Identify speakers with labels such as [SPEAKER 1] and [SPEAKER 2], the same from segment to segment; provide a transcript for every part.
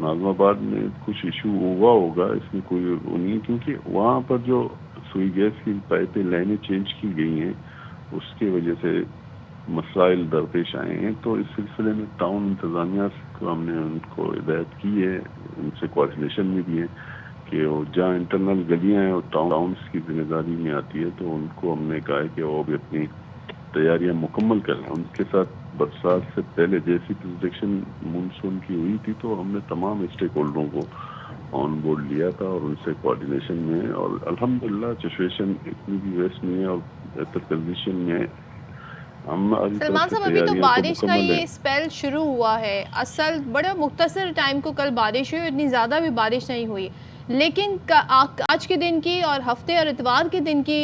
[SPEAKER 1] ناظم آباد میں کچھ ایشو ہوا ہوگا، اس میں کوئی وہ نہیں ہے، کیونکہ وہاں پر جو سوئی گیس کی پائپیں لائنیں چینج کی گئی ہیں اس کی وجہ سے مسائل درپیش آئے ہیں. تو اس سلسلے میں ٹاؤن انتظامیہ کو ہم نے ان کو ہدایت کی ہے، ان سے کوآرڈینیشن میں بھی ہے کہ وہ جہاں انٹرنل گلیاں ہیں وہ ٹاؤنس کی ذمہ داری میں آتی ہے، تو ان کو ہم نے کہا ہے کہ وہ بھی اپنی تیاریاں مکمل کر لیں. ان کے ساتھ برسات سے پہلے جیسی پروجیکشن مونسون کی ہوئی تھی تو ہم نے تمام اسٹیک ہولڈروں کو آن بورڈ لیا تھا اور ان سے کوآرڈینیشن میں، اور الحمدللہ سچویشن اتنی بھی ویسٹ نہیں ہے اور بہتر کنڈیشن میں ہے.
[SPEAKER 2] سلمان صاحب ابھی تو بارش کا یہ اسپیل شروع ہوا ہے، اصل بڑے مختصر ٹائم کو کل بارش ہوئی، اتنی زیادہ بھی بارش نہیں ہوئی، لیکن آج کے دن کی اور ہفتے اور اتوار کے دن کی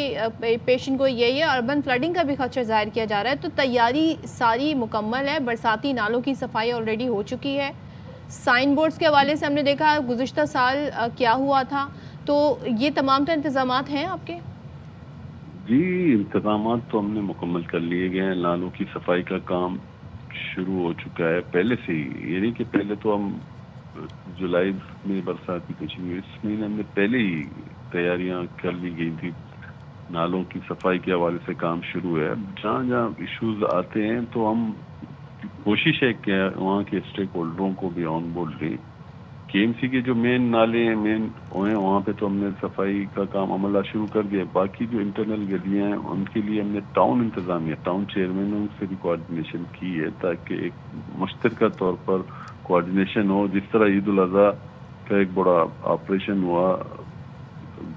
[SPEAKER 2] پیشن گوئی یہی ہے، اربن فلڈنگ کا بھی خدشہ ظاہر کیا جا رہا ہے. تو تیاری ساری مکمل ہے، برساتی نالوں کی صفائی آلریڈی ہو چکی ہے. سائن بورڈز کے حوالے سے ہم نے دیکھا گزشتہ سال کیا ہوا تھا، تو یہ تمام تر انتظامات ہیں آپ کے؟
[SPEAKER 1] جی انتظامات تو ہم نے مکمل کر لیے گئے ہیں. نالوں کی صفائی کا کام شروع ہو چکا ہے پہلے سے ہی، یعنی کہ پہلے تو ہم جولائی میں برسات کی ہوئی، اس مہینے ہم نے پہلے ہی تیاریاں کر لی گئی تھی. نالوں کی صفائی کے حوالے سے کام شروع ہے. جہاں جہاں ایشوز آتے ہیں تو ہم کوشش ہے کہ وہاں کے اسٹیک ہولڈروں کو بھی آن بورڈ لیں. کے ایم سی کے جو مین نالے ہیں مین ہیں وہاں پہ تو ہم نے صفائی کا کام عملہ شروع کر دیا. باقی جو انٹرنل گلیاں ہیں ان کے لیے ہم نے ٹاؤن انتظامیہ ٹاؤن چیئرمینوں سے بھی کوآرڈینیشن کی ہے تاکہ ایک مشترکہ طور پر کوآرڈینیشن ہو. جس طرح عید الاضحیٰ کا ایک بڑا آپریشن ہوا،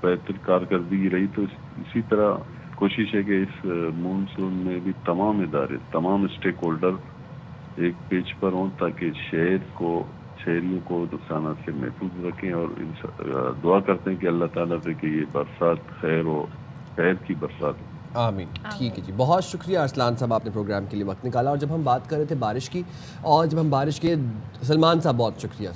[SPEAKER 1] بہتر کارکردگی رہی، تو اسی طرح کوشش ہے کہ اس مونسون میں بھی تمام ادارے تمام اسٹیک ہولڈر ایک پیج پر ہوں تاکہ شہریوں کو نقصانات سے محفوظ رکھیں، اور دعا کرتے ہیں کہ اللہ تعالیٰ سے کہ یہ برسات خیر ہو، خیر کی برسات ہو.
[SPEAKER 3] آمین. ٹھیک ہے جی، بہت شکریہ ارسلان صاحب، آپ نے پروگرام کے لیے وقت نکالا. اور جب ہم بات کر رہے تھے بارش کی، اور جب ہم بارش کے سلمان صاحب بہت شکریہ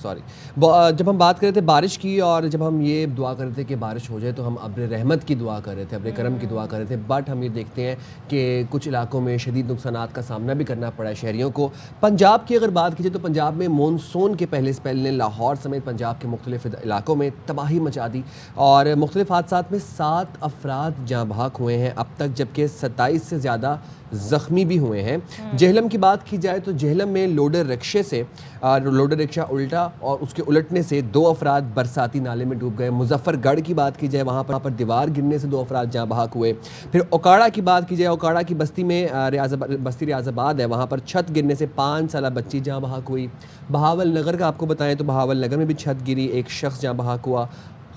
[SPEAKER 3] جب ہم بات کر رہے تھے بارش کی، اور جب ہم یہ دعا کر رہے تھے کہ بارش ہو جائے تو ہم ابر رحمت کی دعا کر رہے تھے، ابر کرم کی دعا کر رہے تھے. بٹ ہم یہ دیکھتے ہیں کہ کچھ علاقوں میں شدید نقصانات کا سامنا بھی کرنا پڑا ہے شہریوں کو. پنجاب کی اگر بات کی جائے تو پنجاب میں مونسون کے پہلے اسپیل نے لاہور سمیت پنجاب کے مختلف علاقوں میں تباہی مچا دی، اور مختلف حادثات میں 7 افراد جاں بحق ہوئے ہیں اب تک، جبکہ 27 سے زیادہ زخمی بھی ہوئے ہیں. جہلم کی بات کی جائے تو جہلم میں لوڈر رکشہ الٹا اور اس کے الٹنے سے 2 افراد برساتی نالے میں ڈوب گئے. مظفر گڑھ کی بات کی جائے وہاں پر دیوار گرنے سے 2 افراد جاں بحق ہوئے. پھر اوکاڑا کی بات کی جائے، اوکاڑا کی بستی میں بستی ریاض آباد ہے، وہاں پر چھت گرنے سے 5 سالہ بچی جاں بحق ہوئی. بہاول نگر کا آپ کو بتائیں تو بہاول نگر میں بھی چھت گری، 1 شخص جاں بحق ہوا.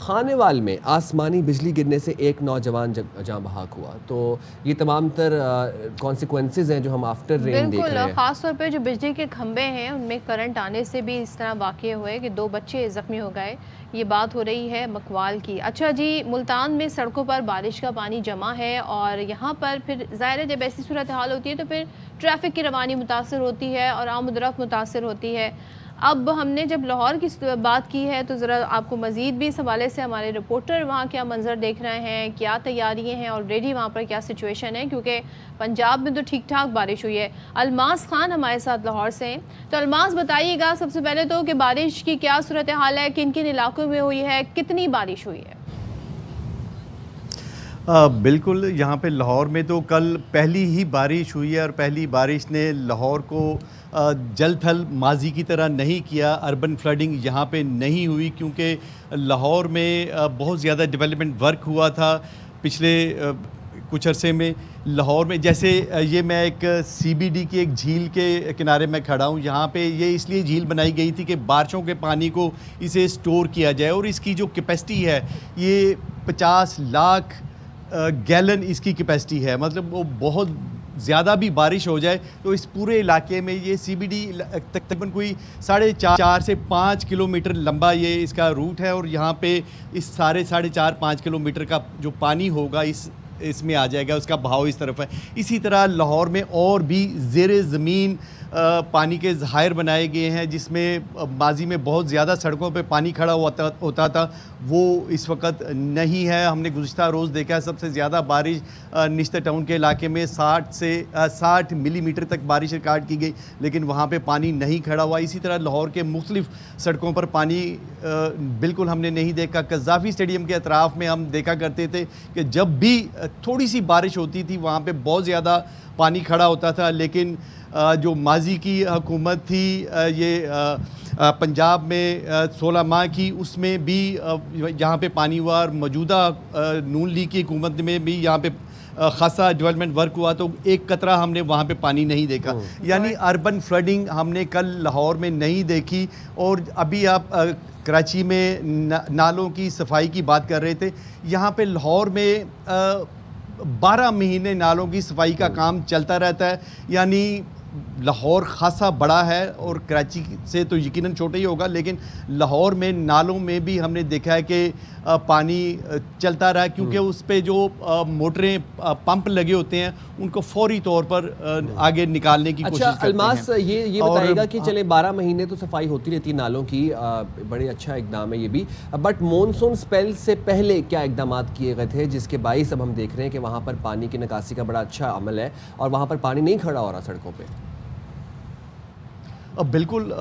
[SPEAKER 3] خانیوال میں آسمانی بجلی گرنے سے 1 نوجوان جاں بحق ہوا. تو یہ تمام تر کانسیکوینسز ہیں جو ہم آفٹر رین دیکھ رہے ہیں.
[SPEAKER 2] خاص طور پہ جو بجلی کے کھمبے ہیں ان میں کرنٹ آنے سے بھی اس طرح واقع ہوئے کہ 2 بچے زخمی ہو گئے. یہ بات ہو رہی ہے مکوال کی. اچھا جی، ملتان میں سڑکوں پر بارش کا پانی جمع ہے، اور یہاں پر پھر ظاہر ہے جب ایسی صورتحال ہوتی ہے تو پھر ٹریفک کی روانی متاثر ہوتی ہے اور آمد و رفت متاثر ہوتی ہے. اب ہم نے جب لاہور کی بات کی ہے تو ذرا آپ کو مزید بھی اس حوالے سے ہمارے رپورٹر وہاں کیا منظر دیکھ رہے ہیں، کیا تیاریاں ہیں آلریڈی وہاں پر، کیا سچویشن ہے، کیونکہ پنجاب میں تو ٹھیک ٹھاک بارش ہوئی ہے. الماس خان ہمارے ساتھ لاہور سے ہیں. تو الماس بتائیے گا سب سے پہلے تو کہ بارش کی کیا صورتحال ہے، کن کن علاقوں میں ہوئی ہے، کتنی بارش ہوئی ہے؟
[SPEAKER 4] بالکل، یہاں پہ لاہور میں تو کل پہلی ہی بارش ہوئی ہے، اور پہلی بارش نے لاہور کو جل تھل ماضی کی طرح نہیں کیا. اربن فلڈنگ یہاں پہ نہیں ہوئی کیونکہ لاہور میں بہت زیادہ ڈیولپمنٹ ورک ہوا تھا پچھلے کچھ عرصے میں. لاہور میں جیسے یہ میں ایک سی بی ڈی کی ایک جھیل کے کنارے میں کھڑا ہوں. یہاں پہ یہ اس لیے جھیل بنائی گئی تھی کہ بارشوں کے پانی کو اسے سٹور کیا جائے، اور اس کی جو کیپیسٹی ہے یہ 50 لاکھ گیلن اس کی کیپیسٹی ہے. مطلب وہ بہت زیادہ بھی بارش ہو جائے تو اس پورے علاقے میں یہ سی بی ڈی تقریباً کوئی 4.5 سے 5 کلومیٹر لمبا یہ اس کا روٹ ہے، اور یہاں پہ اس سارے 4.5-5 کلومیٹر کا جو پانی ہوگا اس میں آ جائے گا، اس کا بہاؤ اس طرف ہے. اسی طرح لاہور میں اور بھی زیر زمین پانی کے ذخائر بنائے گئے ہیں جس میں ماضی میں بہت زیادہ سڑکوں پہ پانی کھڑا ہوتا تھا، وہ اس وقت نہیں ہے۔ ہم نے گزشتہ روز دیکھا ہے سب سے زیادہ بارش نشتر ٹاؤن کے علاقے میں 60 ملی میٹر تک بارش ریکارڈ کی گئی، لیکن وہاں پہ پانی نہیں کھڑا ہوا۔ اسی طرح لاہور کے مختلف سڑکوں پر پانی بالکل ہم نے نہیں دیکھا۔ قذافی اسٹیڈیم کے اطراف میں ہم دیکھا کرتے تھے کہ جب بھی تھوڑی سی بارش ہوتی تھی وہاں پہ بہت زیادہ پانی کھڑا ہوتا تھا، لیکن جو ماضی کی حکومت تھی یہ پنجاب میں 16 ماہ کی، اس میں بھی یہاں پہ پانی ہوا، اور موجودہ نون لیگ کی حکومت میں بھی یہاں پہ خاصا ڈیولپمنٹ ورک ہوا، تو ایک قطرہ ہم نے وہاں پہ پانی نہیں دیکھا۔ یعنی اربن فلڈنگ ہم نے کل لاہور میں نہیں دیکھی۔ اور ابھی آپ کراچی میں نالوں کی صفائی کی بات کر رہے تھے، یہاں پہ لاہور میں 12 مہینے نالوں کی صفائی کا کام چلتا رہتا ہے۔ یعنی لاہور خاصا بڑا ہے اور کراچی سے تو یقیناً چھوٹا ہی ہوگا، لیکن لاہور میں نالوں میں بھی ہم نے دیکھا ہے کہ پانی چلتا رہا، کیونکہ اس پہ جو موٹریں پمپ لگے ہوتے ہیں ان کو فوری طور پر آگے نکالنے کی کوشش کرتے ہیں۔
[SPEAKER 3] الماس یہ بتائے گا کہ چلے 12 مہینے تو صفائی ہوتی رہتی نالوں کی، بڑے اچھا اقدام ہے یہ بھی، بٹ مونسون سپیل سے پہلے کیا اقدامات کیے گئے تھے جس کے باعث اب ہم دیکھ رہے ہیں کہ وہاں پر پانی کی نکاسی کا بڑا اچھا عمل ہے اور وہاں پر پانی نہیں کھڑا ہو رہا سڑکوں پہ؟
[SPEAKER 4] بالکل،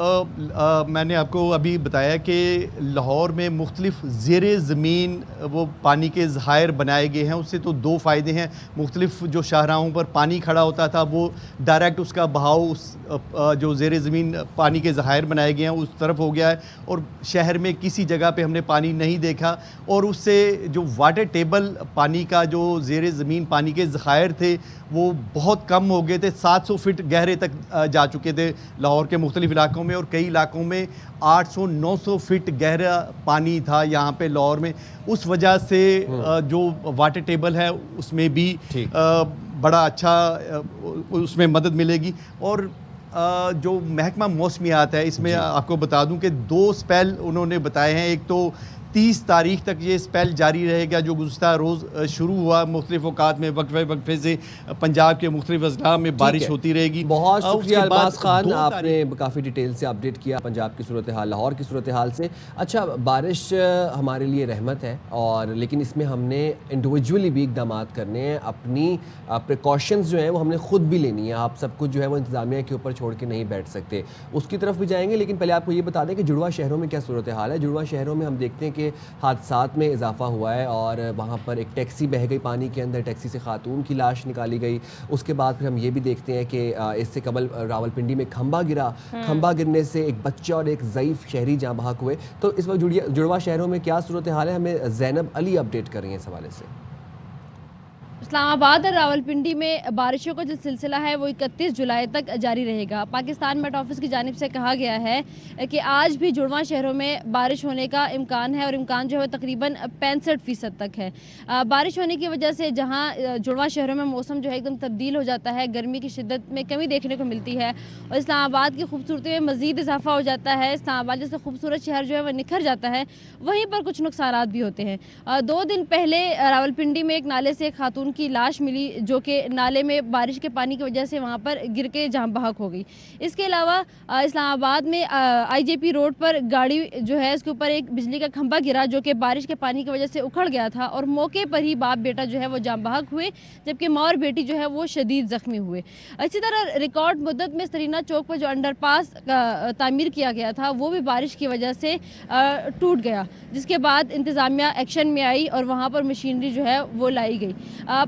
[SPEAKER 4] میں نے آپ کو ابھی بتایا کہ لاہور میں مختلف زیر زمین وہ پانی کے ذخائر بنائے گئے ہیں۔ اس سے تو دو فائدے ہیں، مختلف جو شاہراہوں پر پانی کھڑا ہوتا تھا وہ ڈائریکٹ اس کا بہاؤ جو زیر زمین پانی کے ذخائر بنائے گئے ہیں اس طرف ہو گیا ہے، اور شہر میں کسی جگہ پہ ہم نے پانی نہیں دیکھا، اور اس سے جو واٹر ٹیبل پانی کا جو زیر زمین پانی کے ذخائر تھے وہ بہت کم ہو گئے تھے، 700 فٹ گہرے تک جا چکے تھے لاہور کے مختلف علاقوں میں، اور کئی علاقوں میں 800-900 فٹ گہرا پانی تھا یہاں پہ لاہور میں۔ اس وجہ سے جو واٹر ٹیبل ہے اس میں بھی بڑا اچھا اس میں مدد ملے گی۔ اور جو محکمہ موسمیات ہے اس میں آپ کو بتا دوں کہ 2 سپیل انہوں نے بتائے ہیں۔ ایک تو 30 تاریخ تک یہ سپیل جاری رہے گا جو گزشتہ روز شروع ہوا، مختلف اوقات میں وقفے سے پنجاب کے مختلف اضلاع میں بارش ہوتی رہے گی۔
[SPEAKER 3] بہت شکریہ الماس خان، آپ نے کافی ڈیٹیل سے اپڈیٹ کیا پنجاب کی صورتحال، لاہور کی صورتحال سے۔ اچھا، بارش ہمارے لیے رحمت ہے، اور لیکن اس میں ہم نے انڈیویجولی بھی اقدامات کرنے ہیں، اپنی پریکاشنز جو ہیں وہ ہم نے خود بھی لینی ہے۔ آپ سب کچھ جو ہے وہ انتظامیہ کے اوپر چھوڑ کے نہیں بیٹھ سکتے، اس کی طرف بھی جائیں گے۔ لیکن پہلے آپ کو یہ بتا دیں کہ جڑواں شہروں میں کیا صورتحال ہے۔ جڑواں شہروں میں ہم دیکھتے ہیں کہ حادثات میں اضافہ ہوا ہے، اور وہاں پر ایک ٹیکسی بہہ گئی پانی کے اندر، ٹیکسی سے خاتون کی لاش نکالی گئی۔ اس کے بعد پھر ہم یہ بھی دیکھتے ہیں کہ اس سے قبل راولپنڈی میں کھمبا گرا، کھمبا گرنے سے ایک بچہ اور ایک ضعیف شہری جاں بحق ہوئے۔ تو اس وقت جڑواں شہروں میں کیا صورتحال ہے، ہمیں زینب علی اپڈیٹ کر رہی ہیں اس حوالے سے۔
[SPEAKER 5] اسلام آباد اور راولپنڈی میں بارشوں کا جو سلسلہ ہے وہ 31 جولائی تک جاری رہے گا۔ پاکستان میٹ آفس کی جانب سے کہا گیا ہے کہ آج بھی جڑواں شہروں میں بارش ہونے کا امکان ہے، اور امکان جو ہے تقریباً 65% تک ہے۔ بارش ہونے کی وجہ سے جہاں جڑواں شہروں میں موسم جو ہے ایک دم تبدیل ہو جاتا ہے، گرمی کی شدت میں کمی دیکھنے کو ملتی ہے، اور اسلام آباد کی خوبصورتی میں مزید اضافہ ہو جاتا ہے۔ اسلام آباد جیسے خوبصورت شہر جو ہے وہ نکھر جاتا ہے، وہیں پر کچھ نقصانات بھی ہوتے ہیں۔ 2 دن پہلے راولپنڈی میں ایک نالے سے ایک خاتون کی لاش ملی جو کہ نالے میں بارش کے پانی کی وجہ سے وہاں پر گر کے جاں بحق ہو گئی۔ اس کے علاوہ اسلام آباد میں آئی جے پی روڈ پر گاڑی جو ہے اس کے اوپر ایک بجلی کا کھمبا گرا جو کہ بارش کے پانی کی وجہ سے اکھڑ گیا تھا، اور موقع پر ہی باپ بیٹا جو ہے وہ جاں بحق ہوئے، جبکہ ماں اور بیٹی جو ہے وہ شدید زخمی ہوئے۔ اسی طرح ریکارڈ مدت میں سرینا چوک پر جو انڈر پاس تعمیر کیا گیا تھا وہ بھی بارش کی وجہ سے ٹوٹ گیا، جس کے بعد انتظامیہ ایکشن میں آئی اور وہاں پر مشینری جو ہے وہ لائی گئی۔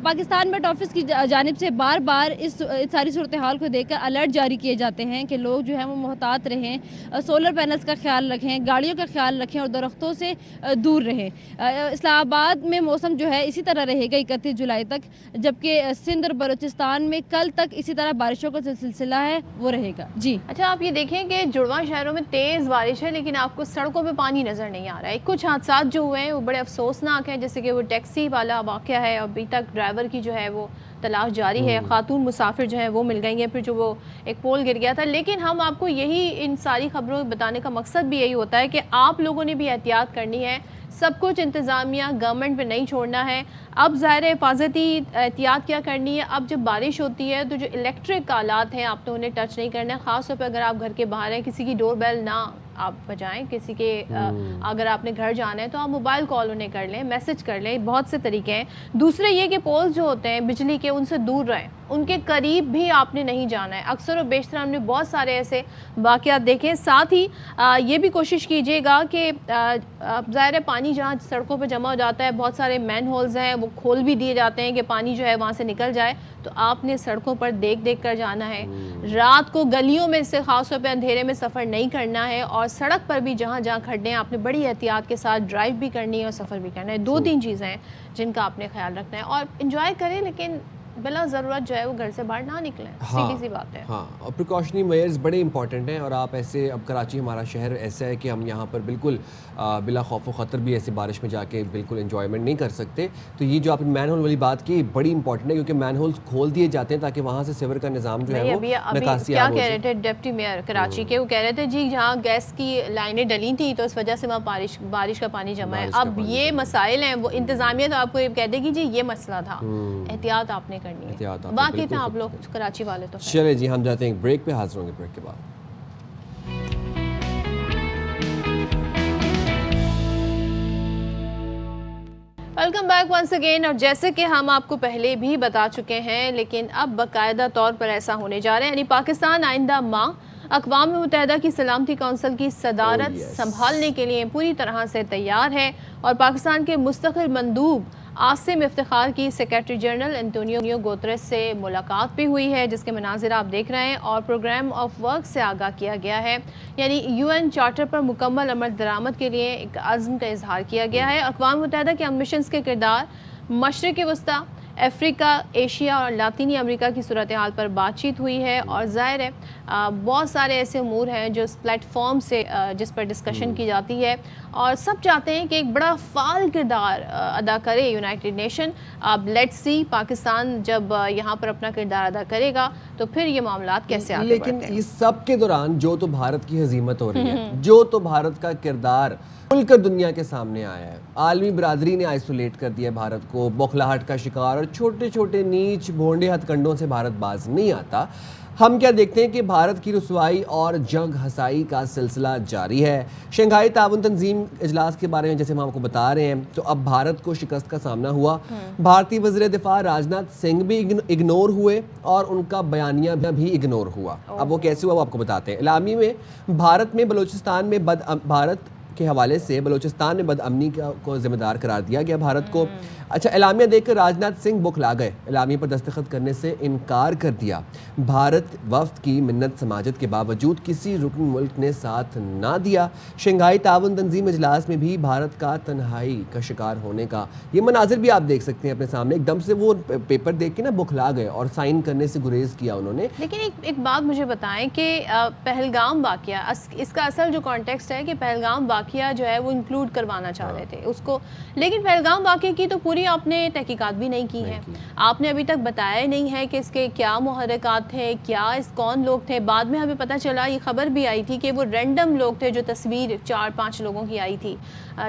[SPEAKER 5] پاکستان میٹ آفس کی جانب سے بار بار اس ساری صورتحال کو دیکھ کر الرٹ جاری کیے جاتے ہیں کہ لوگ جو ہیں وہ محتاط رہیں، سولر پینلز کا خیال رکھیں، گاڑیوں کا خیال رکھیں اور درختوں سے دور رہیں۔ اسلام آباد میں موسم جو ہے اسی طرح رہے گا 31 جولائی تک، جبکہ سندھ اور بلوچستان میں کل تک اسی طرح بارشوں کا جو سلسلہ ہے وہ رہے گا۔ جی
[SPEAKER 2] اچھا، آپ یہ دیکھیں کہ جڑواں شہروں میں تیز بارش ہے لیکن آپ کو سڑکوں پہ پانی نظر نہیں آ رہا ہے۔ کچھ حادثات جو ہوئے ہیں وہ بڑے افسوسناک ہیں، جیسے کہ وہ ٹیکسی والا واقعہ ہے، ابھی تک ڈرائیور ڈرائیور کی جو ہے وہ تلاش جاری ہے. خاتون مسافر جو ہیں وہ مل گئی ہیں پھر جو وہ ایک پول گر گیا تھا. لیکن ہم آپ کو یہی ان ساری خبروں بتانے کا مقصد بھی یہی ہوتا ہے کہ آپ لوگوں نے بھی احتیاط کرنی ہے. سب کچھ انتظامیہ گورنمنٹ پہ نہیں چھوڑنا ہے. اب ظاہر حفاظتی احتیاط کیا کرنی ہے. اب جب بارش ہوتی ہے تو جو الیکٹرک آلات ہیں آپ تو انہیں ٹچ نہیں کرنا ہے. خاص طور پہ اگر آپ گھر کے باہر ہیں کسی کی ڈور بیل نہ آپ بجائیں. کسی کے اگر آپ نے گھر جانا ہے تو آپ موبائل کال انہیں کر لیں, میسج کر لیں. بہت سے طریقے ہیں. دوسرے یہ کہ پولز جو ہوتے ہیں بجلی کے ان سے دور رہیں, ان کے قریب بھی آپ نے نہیں جانا ہے. اکثر و بیشتر ہم نے بہت سارے ایسے واقعات دیکھے. ساتھ ہی یہ بھی کوشش کیجیے گا کہ ظاہر پانی جہاں سڑکوں پہ جمع ہو جاتا ہے, بہت سارے مین ہولز ہیں وہ کھول بھی دیے جاتے ہیں کہ پانی جو ہے وہاں سے نکل جائے. تو آپ نے سڑکوں پر دیکھ کر جانا ہے. رات کو گلیوں میں سے خاص طور پہ اندھیرے میں سفر نہیں کرنا ہے. اور سڑک پر بھی جہاں کھڑنے ہیں آپ نے بڑی احتیاط کے ساتھ ڈرائیو بھی کرنی ہے اور سفر بھی کرنا ہے. 2-3 چیزیں ہیں جن کا آپ نے خیال رکھنا ہے. اور انجوائے کریں لیکن بلا ضرورت جو ہے وہ گھر سے باہر نہ نکلیں. سیدھی سی بات ہے.
[SPEAKER 3] ہاں, اور پریکاشنری میئرز بڑے امپورٹنٹ ہیں. اور آپ ایسے, اب کراچی ہمارا شہر ایسا ہے کہ ہم یہاں پر بالکل بلا خوف و خطر بھی ایسی بارش میں جا کے بالکل انجوائمنٹ نہیں کر سکتے. تو یہ جو آپ نے مین ہول والی بات کی بڑی امپورٹنٹ ہے کیونکہ مین ہولز کھول دیے جاتے ہیں تاکہ وہاں سے سیور کا نظام جو ہے وہ نکاسی
[SPEAKER 2] کیا کہہ رہے تھے ڈپٹی میئر کراچی کے, وہ کہہ رہے تھے جی جہاں گیس کی لائنیں ڈلی تھیں تو اس وجہ سے وہاں بارش کا پانی جمع ہے. اب یہ مسائل ہیں, وہ انتظامیہ تو آپ کو یہ کہہ دے گی جی یہ مسئلہ تھا, احتیاط آپ نے کرنی ہے. باقی تھا آپ لوگ کراچی والے تو.
[SPEAKER 3] چلے جی ہم جاتے ہیں ایک بریک پہ, حاضر ہوں گے بریک کے بعد.
[SPEAKER 2] Welcome back once again. اور جیسے کہ ہم آپ کو پہلے بھی بتا چکے ہیں لیکن اب باقاعدہ طور پر ایسا ہونے جا رہا ہے. یعنی پاکستان آئندہ ماہ اقوام متحدہ کی سلامتی کونسل کی صدارت سنبھالنے کے لیے پوری طرح سے تیار ہے. اور پاکستان کے مستقل مندوب عاصم افتخار کی سیکریٹری جنرل انٹونیو گوتریس سے ملاقات بھی ہوئی ہے جس کے مناظر آپ دیکھ رہے ہیں. اور پروگرام آف ورک سے آگاہ کیا گیا ہے. یعنی UN چارٹر پر مکمل عمل درآمد کے لیے ایک عزم کا اظہار کیا گیا ہے. اقوام متحدہ کے مشنز کے کردار, مشرق وسطی, افریقہ, ایشیا اور لاطینی امریکہ کی صورتحال پر بات چیت ہوئی ہے. اور ظاہر ہے بہت سارے ایسے امور ہیں جو اس پلیٹ فارم سے جس پر ڈسکشن کی جاتی ہے اور سب چاہتے ہیں کہ ایک بڑا فعال کردار ادا کرے یونائٹڈ نیشن. اب لیٹس سی پاکستان جب یہاں پر اپنا کردار ادا کرے گا تو پھر یہ معاملات کیسے آگے بڑھتے ہیں.
[SPEAKER 3] لیکن اس سب کے دوران جو تو بھارت کی ہزیمت ہو رہی ہے, جو تو بھارت کا کردار کھل کر دنیا کے سامنے آیا ہے. عالمی برادری نے آئسولیٹ کر دیا بھارت کو, بوکھلاہٹ کا شکار, اور چھوٹے چھوٹے نیچ بھونڈے ہتھ کنڈوں سے بھارت باز نہیں آتا. ہم کیا دیکھتے ہیں کہ بھارت کی رسوائی اور جنگ ہسائی کا سلسلہ جاری ہے. شنگھائی تعاون تنظیم اجلاس کے بارے میں جیسے ہم آپ کو بتا رہے ہیں تو اب بھارت کو شکست کا سامنا ہوا. بھارتی وزیر دفاع راجناتھ سنگھ بھی اگنور ہوئے اور ان کا بیانیہ بھی اگنور ہوا. اب وہ کیسے ہوا وہ آپ کو بتاتے ہیں. اعلامیے میں بھارت میں بلوچستان میں بھارت کے حوالے سے بلوچستان میں بدامنی کو ذمہ دار قرار دیا گیا بھارت کو. اچھا, اعلامیہ دیکھ کر راجناتھ سنگھ بوکھلا گئے, اعلامیہ پر دستخط کرنے سے انکار کر دیا. بھارت وفد کی منت سماجت کے باوجود کسی رکن ملک نے ساتھ نہ دیا. شنگھائی تعاون تنظیم اجلاس میں بھی بھارت کا تنہائی کا شکار ہونے کا یہ مناظر بھی آپ دیکھ سکتے ہیں اپنے سامنے. ایک دم سے وہ پیپر دیکھ کے نا بوکھلا گئے اور سائن کرنے سے گریز کیا انہوں نے.
[SPEAKER 2] لیکن ایک بات مجھے بتائیں کہ پہلگام واقعہ, اس کا اصل جو کانٹیکسٹ ہے کہ پہلگام واقعہ جو ہے وہ انکلوڈ کروانا چاہ رہے تھے اس کو, لیکن پہلگام واقعے کی تو پوری آپ نے تحقیقات بھی نہیں کی ہیں. آپ نے ابھی تک بتایا نہیں ہے کہ اس کے کیا محرکات تھے, کون لوگ تھے. بعد میں ہمیں پتہ چلا, یہ خبر بھی آئی تھی کہ وہ رینڈم لوگ تھے جو تصویر 4-5 لوگوں کی آئی تھی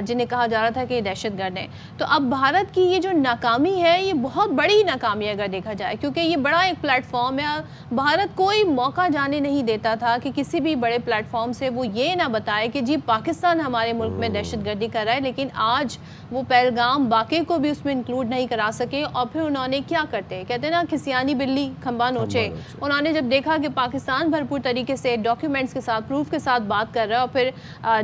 [SPEAKER 2] جنہیں کہا جا رہا تھا کہ یہ دہشت گرد ہیں. تو اب بھارت کی یہ جو ناکامی ہے یہ بہت بڑی ناکامی ہے اگر دیکھا جائے, کیونکہ یہ بڑا ایک پلیٹ فارم ہے. بھارت کوئی موقع جانے نہیں دیتا تھا کہ کسی بھی بڑے پلیٹ فارم سے وہ یہ نہ بتائے کہ جی پاکستان ہمارے ملک میں دہشت گردی کر رہا ہے. لیکن آج وہ پہلگام واقعے کو بھی اس میں انکلوڈ نہیں کرا سکے. اور پھر انہوں نے کیا کرتے, کہتے ہیں نا کھسیانی بلی کھمبا نوچے. انہوں نے جب دیکھا کہ پاکستان بھرپور طریقے سے ڈاکیومنٹس کے ساتھ, پروف کے ساتھ بات کر رہا ہے, اور پھر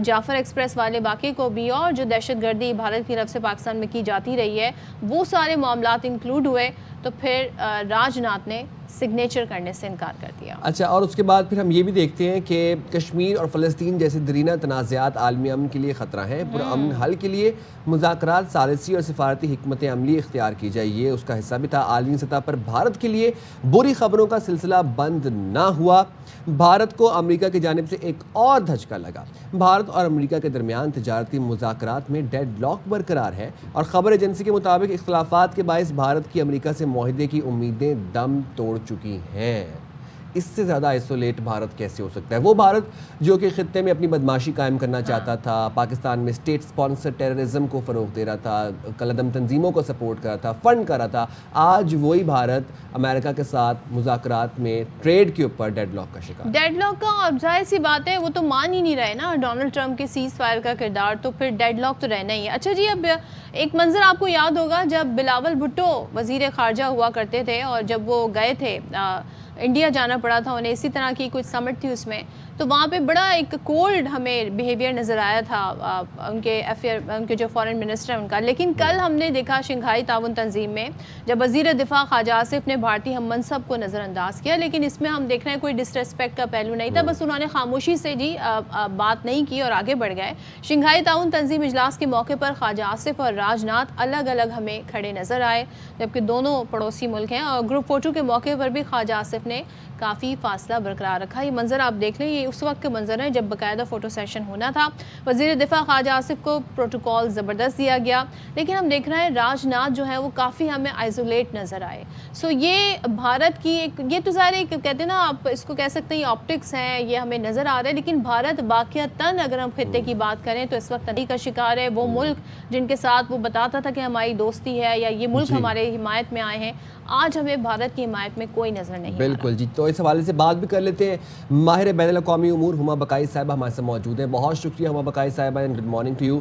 [SPEAKER 2] جعفر ایکسپریس والے واقعے کو بھی اور جو دہشت گردی بھارت کی طرف سے پاکستان میں کی جاتی رہی ہے وہ سارے معاملات انکلوڈ ہوئے, تو پھر راج ناتھ نے سگنیچر کرنے سے انکار کر دیا.
[SPEAKER 3] اچھا، اور اس کے بعد پھر ہم یہ بھی دیکھتے ہیں کہ کشمیر اور فلسطین جیسے درینہ تنازعات عالمی امن کے لیے خطرہ ہیں. پرامن حل کے لیے مذاکرات، ثالثی اور سفارتی حکمت عملی اختیار کی جائے، یہ اس کا حصہ بھی تھا. عالمی سطح پر بھارت کے لیے بری خبروں کا سلسلہ بند نہ ہوا. بھارت کو امریکہ کی جانب سے ایک اور دھچکا لگا. بھارت اور امریکہ کے درمیان تجارتی مذاکرات میں ڈیڈ لاک برقرار ہے، اور خبر ایجنسی کے مطابق اختلافات کے باعث بھارت کی امریکہ سے معاہدے کی امیدیں دم توڑ چکی ہیں. اس سے زیادہ آئسولیٹ بھارت کیسے ہو سکتا ہے؟ وہ بھارت جو کہ خطے میں اپنی بدماشی قائم کرنا چاہتا تھا، پاکستان میں اسٹیٹ سپانسر ٹیررزم کو فروغ دے رہا تھا، کالعدم تنظیموں کو سپورٹ کر رہا تھا، فنڈ کر رہا تھا، آج وہی بھارت امریکہ کے ساتھ مذاکرات میں ٹریڈ کے اوپر ڈیڈ لاک کا شکار.
[SPEAKER 2] ڈیڈ لاک کا، اور ظاہر سی بات ہے وہ تو مان ہی نہیں رہے نا ڈونلڈ ٹرمپ کے سیز فائر کا کردار، تو پھر ڈیڈ لاک تو رہنا ہی ہے. اچھا جی، اب ایک منظر آپ کو یاد ہوگا جب بلاول بھٹو وزیر خارجہ ہوا کرتے تھے، اور جب وہ گئے تھے انڈیا جانا پڑا تھا انہیں، اسی طرح کی کچھ سمٹ تھی اس میں، تو وہاں پہ بڑا ایک کولڈ ہمیں بیہیویئر نظر آیا تھا ان کے جو فارن منسٹر ہیں ان کا. لیکن کل ہم نے دیکھا شنگھائی تعاون تنظیم میں جب وزیر دفاع خواجہ آصف نے بھارتی ہم منصب کو نظر انداز کیا، لیکن اس میں ہم دیکھ رہے ہیں کوئی ڈس ریسپیکٹ کا پہلو نہیں تھا، بس انہوں نے خاموشی سے جی بات نہیں کی اور آگے بڑھ گئے. شنگھائی تعاون تنظیم اجلاس کے موقع پر خواجہ آصف اور راج ناتھ الگ الگ ہمیں کھڑے نظر آئے، جبکہ دونوں پڑوسی ملک ہیں، اور گروپ فوٹو کے موقع پر بھی خواجہ آصف نے کافی فاصلہ برقرار رکھا. یہ منظر آپ دیکھ لیں، یہ اس وقت کے منظر ہے جب باقاعدہ فوٹو سیشن ہونا تھا. وزیر دفاع خواجہ آصف کو پروٹوکول زبردست دیا گیا، لیکن ہم دیکھ رہے ہیں راج ناتھ جو ہے وہ کافی ہمیں آئسولیٹ نظر آئے. سو یہ بھارت کی ایک، یہ تو ظاہر ہے کہتے ہیں نا، آپ اس کو کہہ سکتے ہیں یہ آپٹکس ہیں، یہ ہمیں نظر آ رہا ہے، لیکن بھارت باقیاتاً اگر ہم خطے کی بات کریں تو اس وقت تنہائی کا شکار ہے. وہ ملک جن کے ساتھ وہ بتاتا تھا کہ ہماری دوستی ہے یا یہ ملک ہمارے حمایت میں آئے ہیں، آج ہمیں بھارت کی حمایت میں کوئی نظر نہیں. بالکل
[SPEAKER 3] جی، تو اس حوالے سے بات بھی کر لیتے ہیں. ماہر بین الاقوامی امور ہما بقائی صاحبہ ہمارے ساتھ موجود ہیں. بہت شکریہ ہما بقائی صاحبہ، good morning to you.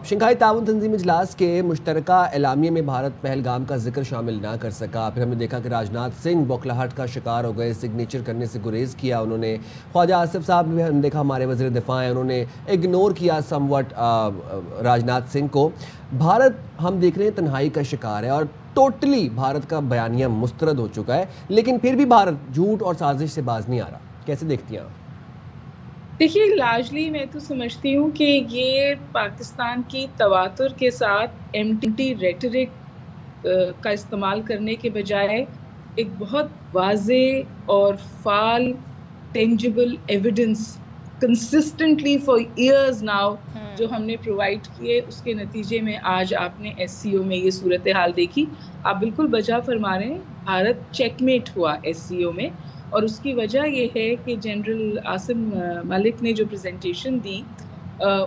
[SPEAKER 3] Shanghai تعاون تنظیم اجلاس کے مشترکہ اعلامیے میں بھارت پہلگام کا ذکر شامل نہ کر سکا. پھر ہم نے دیکھا کہ راج ناتھ سنگھ بوکھلاہٹ کا شکار ہو گئے، سگنیچر کرنے سے گریز کیا انہوں نے. خواجہ آصف صاحب بھی ہم نے دیکھا ہمارے وزیر دفاع ہیں، انہوں نے اگنور کیا سم وٹ راج ناتھ سنگھ کو. بھارت ہم دیکھ رہے ہیں تنہائی کا شکار ہے، اور ٹوٹلی بھارت کا بیانیہ مسترد ہو چکا ہے، لیکن پھر بھی بھارت جھوٹ اور سازش سے باز نہیں آ رہا. کیسے دیکھتی ہیں آپ؟
[SPEAKER 6] دیکھیے، لارجلی میں تو سمجھتی ہوں کہ یہ پاکستان کی تواتر کے ساتھ ایمٹی ریٹرک کا استعمال کرنے کے بجائے ایک بہت واضح اور فعال tangible evidence consistently for years now جو ہم نے پرووائڈ کیے، اس کے نتیجے میں آج آپ نے ایس سی او میں یہ صورتحال دیکھی. آپ بالکل بجا فرما رہے ہیں، بھارت چیک میٹ ہوا ایس سی او میں، اور اس کی وجہ یہ ہے کہ جنرل عاصم ملک نے جو پریزنٹیشن دی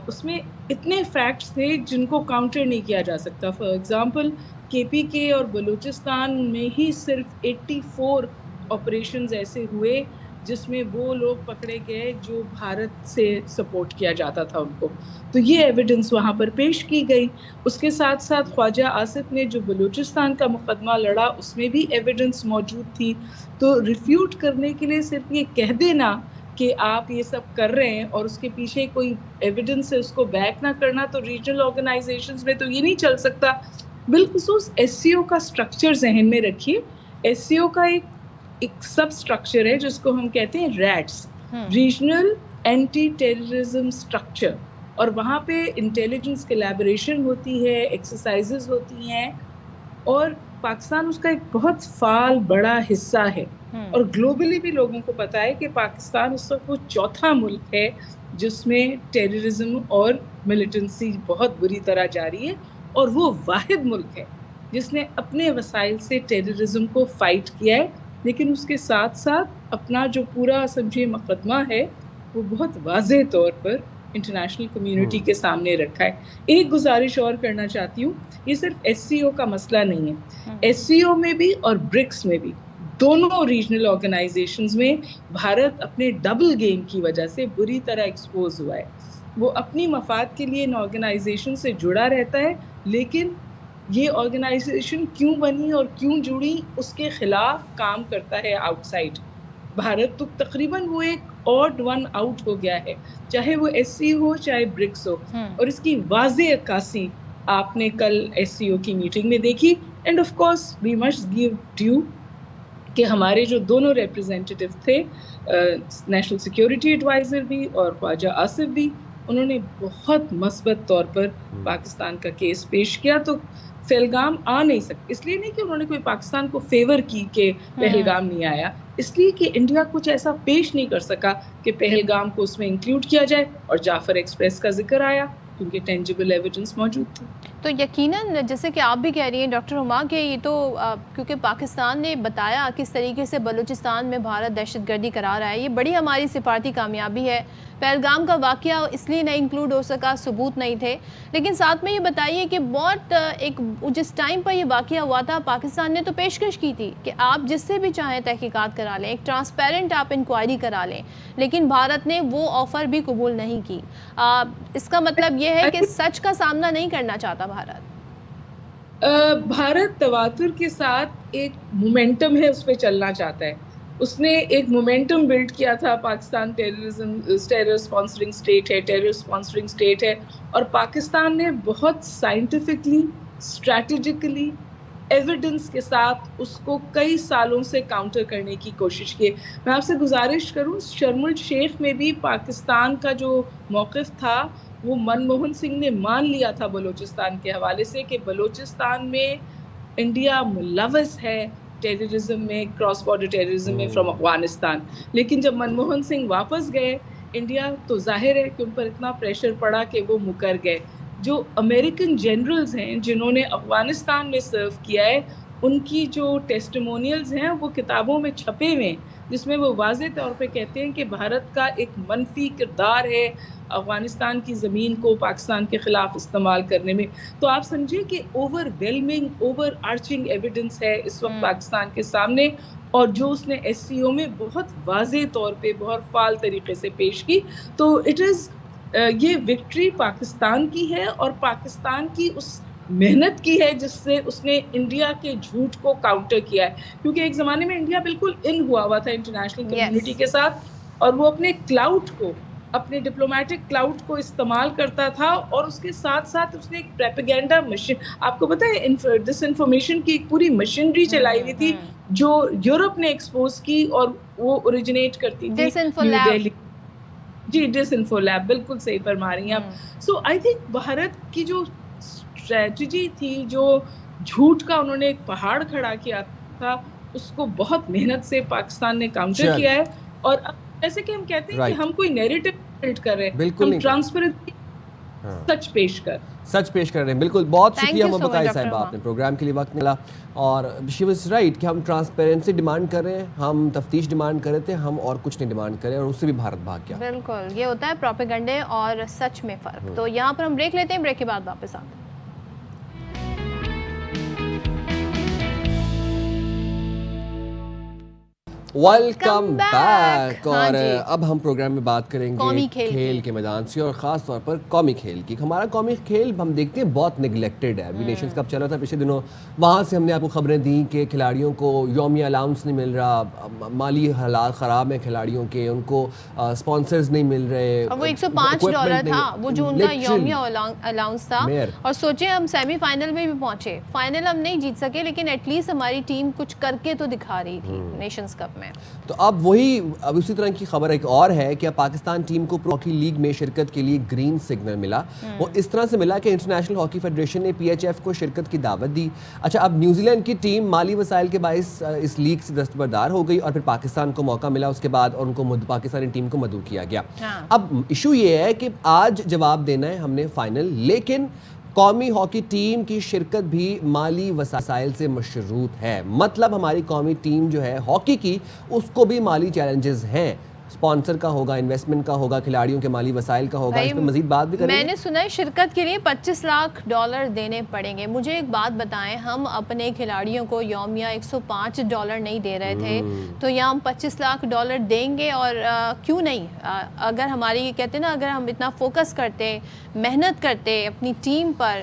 [SPEAKER 6] اس میں اتنے فیکٹس تھے جن کو کاؤنٹر نہیں کیا جا سکتا. فار ایگزامپل، کے پی کے اور بلوچستان میں ہی صرف 84 آپریشنز ایسے ہوئے جس میں وہ لوگ پکڑے گئے جو بھارت سے سپورٹ کیا جاتا تھا ان کو. تو یہ ایویڈنس وہاں پر پیش کی گئی. اس کے ساتھ ساتھ خواجہ آصف نے جو بلوچستان کا مقدمہ لڑا اس میں بھی ایویڈنس موجود تھی. تو ریفیوٹ کرنے کے لیے صرف یہ کہہ دینا کہ آپ یہ سب کر رہے ہیں اور اس کے پیچھے کوئی ایویڈنس ہے اس کو بیک نہ کرنا، تو ریجنل آرگنائزیشنز میں تو یہ نہیں چل سکتا. بالخصوص ایس سی او کا سٹرکچر ذہن میں رکھیے. ایس سی او کا ایک سب سٹرکچر ہے جس کو ہم کہتے ہیں RATS, regional anti terrorism structure, اور وہاں پہ انٹیلیجنس کولیبریشن ہوتی ہے، ایکسرسائزز ہوتی ہیں، اور پاکستان اس کا ایک بہت فعال بڑا حصہ ہے. اور گلوبلی بھی لوگوں کو پتہ ہے کہ پاکستان اس وقت وہ چوتھا ملک ہے جس میں ٹیررزم اور ملیٹنسی بہت بری طرح جاری ہے، اور وہ واحد ملک ہے جس نے اپنے وسائل سے ٹیررزم کو فائٹ کیا ہے. لیکن اس کے ساتھ ساتھ اپنا جو پورا سمجھے مقدمہ ہے وہ بہت واضح طور پر انٹرنیشنل کمیونٹی کے سامنے رکھا ہے. ایک گزارش اور کرنا چاہتی ہوں، یہ صرف ایس سی او کا مسئلہ نہیں ہے. ایس سی او میں بھی اور برکس میں بھی، دونوں ریجنل آرگنائزیشنز میں بھارت اپنے ڈبل گیم کی وجہ سے بری طرح ایکسپوز ہوا ہے. وہ اپنی مفاد کے لیے ان آرگنائزیشن سے جڑا رہتا ہے، لیکن یہ آرگنائزیشن کیوں بنی اور کیوں جڑی اس کے خلاف کام کرتا ہے آؤٹ سائڈ. بھارت تو تقریباً وہ ایک آڈ ون آؤٹ ہو گیا ہے، چاہے وہ ایس سی ہو چاہے برکس ہو، اور اس کی واضح عکاسی آپ نے کل SCO کی میٹنگ میں دیکھی. And of course we must give due کہ ہمارے جو دونوں ریپرزینٹیو تھے, نیشنل سیکیورٹی ایڈوائزر بھی اور خواجہ آصف بھی, انہوں نے بہت مثبت طور پر پاکستان کا کیس پیش کیا. تو پہلگام آ نہیں سکتا, اس لیے نہیں کہ انہوں نے کوئی پاکستان کو فیور کی کہ پہلگام نہیں آیا, اس لیے کہ انڈیا کچھ ایسا پیش نہیں کر سکا کہ پہلگام کو اس میں انکلوڈ کیا جائے. اور جعفر ایکسپریس کا ذکر آیا کیونکہ ٹینجیبل ایویڈنس موجود تھی.
[SPEAKER 2] تو یقیناً جیسے کہ آپ بھی کہہ رہی ہیں ڈاکٹر ہما کہ یہ تو کیونکہ پاکستان نے بتایا کس طریقے سے بلوچستان میں بھارت دہشت گردی کرا رہا ہے, یہ بڑی ہماری سفارتی کامیابی ہے. پہلگام کا واقعہ اس لیے نہیں انکلوڈ ہو سکا, ثبوت نہیں تھے, لیکن ساتھ میں یہ بتائیے کہ بہت جس ٹائم پر یہ واقعہ ہوا تھا پاکستان نے تو پیشکش کی تھی کہ آپ جس سے بھی چاہیں تحقیقات کرا لیں, ایک ٹرانسپیرنٹ آپ انکوائری کرا لیں, لیکن بھارت نے وہ آفر بھی قبول نہیں کی. اس کا مطلب یہ ہے کہ سچ کا سامنا نہیں کرنا چاہتا بھارت.
[SPEAKER 6] بھارت تواتر کے ساتھ ایک مومنٹم ہے, اس پہ چلنا چاہتا ہے. اس نے ایک مومنٹم بلڈ کیا تھا, پاکستان ٹیرر اسپانسرنگ اسٹیٹ ہے, ٹیرر اسپانسرنگ اسٹیٹ ہے, اور پاکستان نے بہت سائنٹیفکلی, اسٹریٹجیکلی, ایویڈنس کے ساتھ اس کو کئی سالوں سے کاؤنٹر کرنے کی کوشش کی. میں آپ سے گزارش کروں, شرم الشیخ میں بھی پاکستان کا جو موقف تھا وہ منموہن سنگھ نے مان لیا تھا بلوچستان کے حوالے سے کہ بلوچستان میں انڈیا ملوث ہے ٹیررزم میں, کراس بارڈر ٹیررزم میں فرام افغانستان. لیکن جب منموہن سنگھ واپس گئے انڈیا, تو ظاہر ہے کہ ان پر اتنا پریشر پڑا کہ وہ مکر گئے. جو امریکن جنرلز ہیں جنہوں نے افغانستان میں سرو کیا ہے, ان کی جو ٹیسٹیمونیلز ہیں وہ کتابوں میں چھپے ہوئے ہیں, جس میں وہ واضح طور پہ کہتے ہیں کہ بھارت کا ایک منفی کردار ہے افغانستان کی زمین کو پاکستان کے خلاف استعمال کرنے میں. تو آپ سمجھیں کہ over whelming, over arching evidence ہے اس وقت پاکستان کے سامنے, اور جو اس نے SCO میں بہت واضح طور پہ بہت فعال طریقے سے پیش کی. تو یہ وکٹری پاکستان کی ہے, اور پاکستان کی اس محنت کی ہے جس سے اس نے انڈیا کے جھوٹ کو کاؤنٹر کیا ہے. کیونکہ ایک زمانے میں انڈیا بالکل ان ہوا تھا انٹرنیشنل کمیونٹی کے ساتھ, اور وہ اپنے کلاؤڈ کو, اپنے ڈپلومیٹک کلاؤڈ کو استعمال کرتا تھا, اور اس کے ساتھ ساتھ اس نے ایک پروپیگنڈا مشین, آپ کو پتہ ہے ڈس انفارمیشن کی ایک پوری مشینری چلائی ہوئی تھی جو یورپ نے ایکسپوز کی, اور وہ اوریجنیٹ کرتی تھی نیو دہلی. جی, ڈس انفو لیب, بالکل صحیح فرما رہی ہیں آپ. سو آئی تھنک بھارت کی جو اسٹریٹجی تھی, جو جھوٹ کا انہوں نے ایک پہاڑ کھڑا کیا تھا, اس کو بہت محنت سے پاکستان نے کاؤنٹر کیا ہے. اور جیسے کہ ہم کہتے ہیں کہ ہم کوئی نیریٹو بلڈ کر رہے ہیں, ہم ٹرانسپیرنٹلی سچ پیش کر رہے ہیں.
[SPEAKER 3] بالکل, بہت شکریہ مبتائی صاحبہ, آپ نے پروگرام کے لیے وقت ملا. اور شی واز رائٹ کہ ہم ٹرانسپیرنسی ڈیمانڈ کر رہے ہیں, ہم تفتیش ڈیمانڈ کر رہے تھے, ہم اور کچھ نہیں ڈیمانڈ کر رہے ہیں, اور اس سے بھی بھارت بھاگ گیا.
[SPEAKER 2] بالکل, یہ ہوتا ہے پروپیگنڈے اور سچ میں فرق. تو یہاں پر ہم بریک لیتے ہیں, بریک کے بعد واپس آتے ہیں.
[SPEAKER 3] Welcome back. اور اب ہم پروگرام میں بات کریں گے کھیل کے میدان سے, اور خاص طور پر قومی کھیل کی. ہمارا قومی کھیل ہم دیکھتے ہیں بہت نگلیکٹڈ ہے. ابھی نیشنز کپ چل رہا تھا پچھلے دنوں, وہاں سے ہم نے آپ کو خبریں دیں کہ کھلاڑیوں کو یومیہ الاؤنس نہیں مل رہا, مالی حالات خراب ہیں کھلاڑیوں کے, ان کو اسپانسرز نہیں مل رہے.
[SPEAKER 2] وہ $105 تھا وہ جو ان کا یومیہ الاؤنس تھا. اور سوچیں ہم سیمی فائنل میں بھی پہنچے, فائنل ہم نہیں جیت سکے, لیکن ایٹ لیسٹ ہماری ٹیم کچھ کر کے تو دکھا رہی تھی نیشنز کپ میں.
[SPEAKER 3] تو اب اسی طرح کی خبر ایک اور ہے کہ پاکستان ٹیم کو ہاکی لیگ میں شرکت کے لیے گرین سگنل ملا. وہ اس طرح سے ملا کہ انٹرنیشنل ہاکی فیڈریشن نے PHF کو شرکت کی دعوت دی. اچھا, اب نیوزی لینڈ کی ٹیم مالی وسائل کے باعث اس لیگ سے دستبردار ہو گئی, اور پھر پاکستان کو موقع ملا اس کے بعد, اور ان کو پاکستانی ٹیم کو مدعو کیا گیا. اب ایشو یہ ہے کہ آج جواب دینا ہے ہم نے فائنل, لیکن قومی ہاکی ٹیم کی شرکت بھی مالی وسائل سے مشروط ہے. مطلب ہماری قومی ٹیم جو ہے ہاکی کی, اس کو بھی مالی چیلنجز ہیں. اسپانسر کا ہوگا, انویسٹمنٹ کا ہوگا, کھلاڑیوں کے مالی وسائل کا ہوگا. اس پہ مزید بات بھی کریں گے.
[SPEAKER 2] میں نے سنا ہے شرکت کے لیے $25 لاکھ دینے پڑیں گے. مجھے ایک بات بتائیں, ہم اپنے کھلاڑیوں کو یومیہ $105 نہیں دے رہے تھے, تو یہاں ہم $25 لاکھ دیں گے, اور کیوں نہیں؟ اگر ہماری کہتے ہیں نا, اگر ہم اتنا فوکس کرتے, محنت کرتے اپنی ٹیم پر,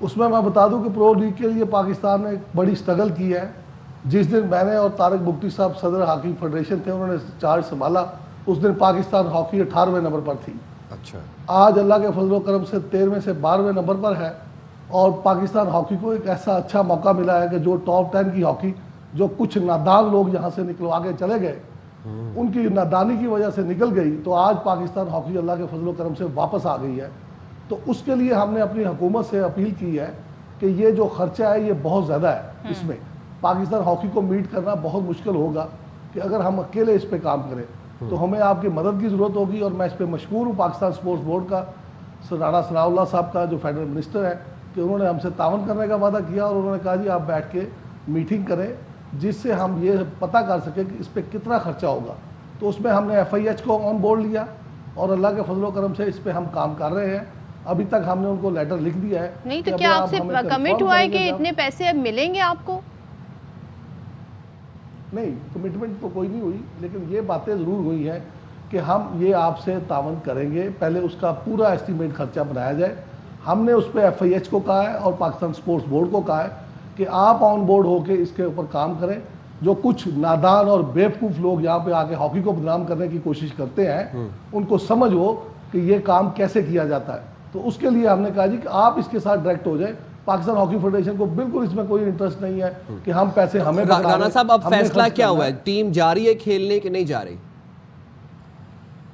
[SPEAKER 7] اس میں بتا دوں کہ پرو لیگ کے لیے پاکستان نے ایک بڑی اسٹرگل کی ہے. جس دن میں نے اور طارق بگٹی صاحب صدر ہاکی فیڈریشن تھے, انہوں نے چارج سنبھالا, اس دن پاکستان ہاکی 18ویں نمبر پر تھی.
[SPEAKER 3] اچھا,
[SPEAKER 7] آج اللہ کے فضل و کرم سے 13ویں سے 12ویں نمبر پر ہے, اور پاکستان ہاکی کو ایک ایسا اچھا موقع ملا ہے کہ جو ٹاپ 10 کی ہاکی, جو کچھ نادان لوگ یہاں سے نکلوا کے چلے گئے, ان کی نادانی کی وجہ سے نکل گئی, تو آج پاکستان ہاکی اللہ کے فضل و کرم سے واپس آ گئی ہے. تو اس کے لیے ہم نے اپنی حکومت سے اپیل کی ہے کہ یہ جو خرچہ ہے یہ بہت زیادہ ہے, اس میں پاکستان ہاکی کو میٹ کرنا بہت مشکل ہوگا کہ اگر ہم اکیلے اس پہ کام کریں, تو ہمیں آپ کی مدد کی ضرورت ہوگی. اور میں اس پہ مشکور ہوں پاکستان سپورٹس بورڈ کا, رانا ثناء اللہ صاحب کا جو فیڈرل منسٹر ہے, کہ انہوں نے ہم سے تعاون کرنے کا وعدہ کیا, اور انہوں نے کہا جی آپ بیٹھ کے میٹنگ کریں جس سے ہم یہ پتہ کر سکیں کہ اس پہ کتنا خرچہ ہوگا. تو اس میں ہم نے FIH کو آن بورڈ لیا, اور اللہ کے فضل و کرم سے اس پہ ہم کام کر رہے ہیں. ابھی تک ہم نے ان کو لیٹر لکھ دیا ہے.
[SPEAKER 2] نہیں تو کیا آپ سے کمٹ ہوا ہے کہ اتنے پیسے اب ملیں گے آپ کو؟
[SPEAKER 7] نہیں, کمٹمنٹ تو کوئی نہیں ہوئی, لیکن یہ باتیں ضرور ہوئی ہیں کہ ہم یہ آپ سے تعاون کریں گے. پہلے اس کا پورا ایسٹیمیٹ خرچہ بنایا جائے. ہم نے اس پہ FIH کو کہا ہے اور پاکستان سپورٹس بورڈ کو کہا ہے کہ آپ آن بورڈ ہو کے اس کے اوپر کام کریں. جو کچھ نادان اور بیوقوف لوگ یہاں پہ آ کے ہاکی کو بدنام کرنے کی کوشش کرتے ہیں, ان کو سمجھ ہو کہ یہ کام کیسے کیا جاتا ہے. تو اس کے لیے ہم نے کہا جی کہ آپ اس کے ساتھ ڈائریکٹ ہو جائیں. پاکستان ہاکی فیڈریشن کو بالکل اس میں کوئی انٹرسٹ نہیں ہے کہ ہم پیسے ہمیں.
[SPEAKER 3] رانا صاحب, اب فیصلہ کیا ہوا ہے؟ ٹیم جا رہی ہے کھیلنے کہ نہیں جا رہی؟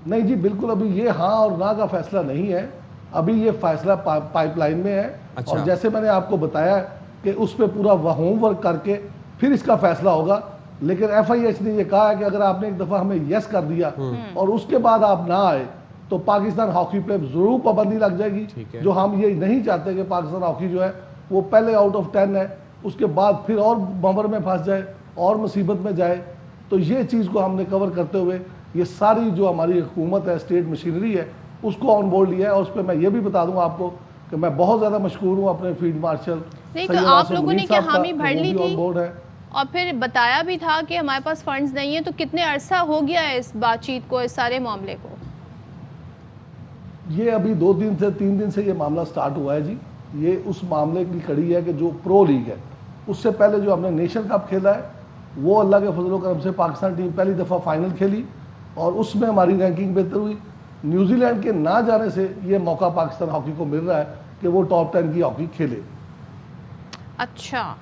[SPEAKER 7] نہیں جی, بالکل ابھی یہ ہاں اور نہ کا فیصلہ نہیں ہے. ابھی یہ فیصلہ پائپ لائن میں ہے. اور جیسے میں نے آپ کو بتایا کہ اس پہ پورا ہوم ورک کر کے پھر اس کا فیصلہ ہوگا. لیکن FIH نے یہ کہا ہے کہ اگر آپ نے ایک دفعہ ہمیں یس کر دیا اور اس کے بعد آپ نہ آئے تو پاکستان ہاکی پہ ضرور پابندی لگ جائے گی. جو ہم یہ نہیں چاہتے کہ پاکستان ہاکی جو ہے وہ پہلے آؤٹ آف 10 ہے, اس کے بعد پھر اور بمبر میں پھنس جائے اور مصیبت میں جائے. تو یہ چیز کو ہم نے کور کرتے ہوئے یہ ساری جو ہماری حکومت ہے, اسٹیٹ مشینری ہے, اس کو آن بورڈ لیا ہے. اور اس پہ میں یہ بھی بتا دوں آپ کو کہ میں بہت زیادہ مشکور ہوں اپنے فیلڈ مارشل.
[SPEAKER 2] نہیں تو آپ لوگوں نے کیا حامی بھر لی تھی اور پھر بتایا بھی تھا کہ ہمارے پاس فنڈز نہیں ہیں, تو کتنے عرصہ ہو گیا ہے اس بات چیت کو, اس سارے معاملے کو؟
[SPEAKER 7] یہ ابھی 2 دن سے 3 دن سے یہ معاملہ سٹارٹ ہوا ہے جی. یہ اس معاملے کی کڑی ہے کہ جو پرو لیگ ہے, اس سے پہلے جو ہم نے نیشن کپ کھیلا ہے وہ اللہ کے فضل و کرم سے پاکستان ٹیم پہلی دفعہ فائنل کھیلی, اور اس میں ہماری رینکنگ بہتر ہوئی. نیوزی لینڈ کے نہ جانے سے یہ موقع پاکستان ہاکی کو مل رہا ہے کہ وہ ٹاپ 10 کی ہاکی کھیلے.
[SPEAKER 2] اچھا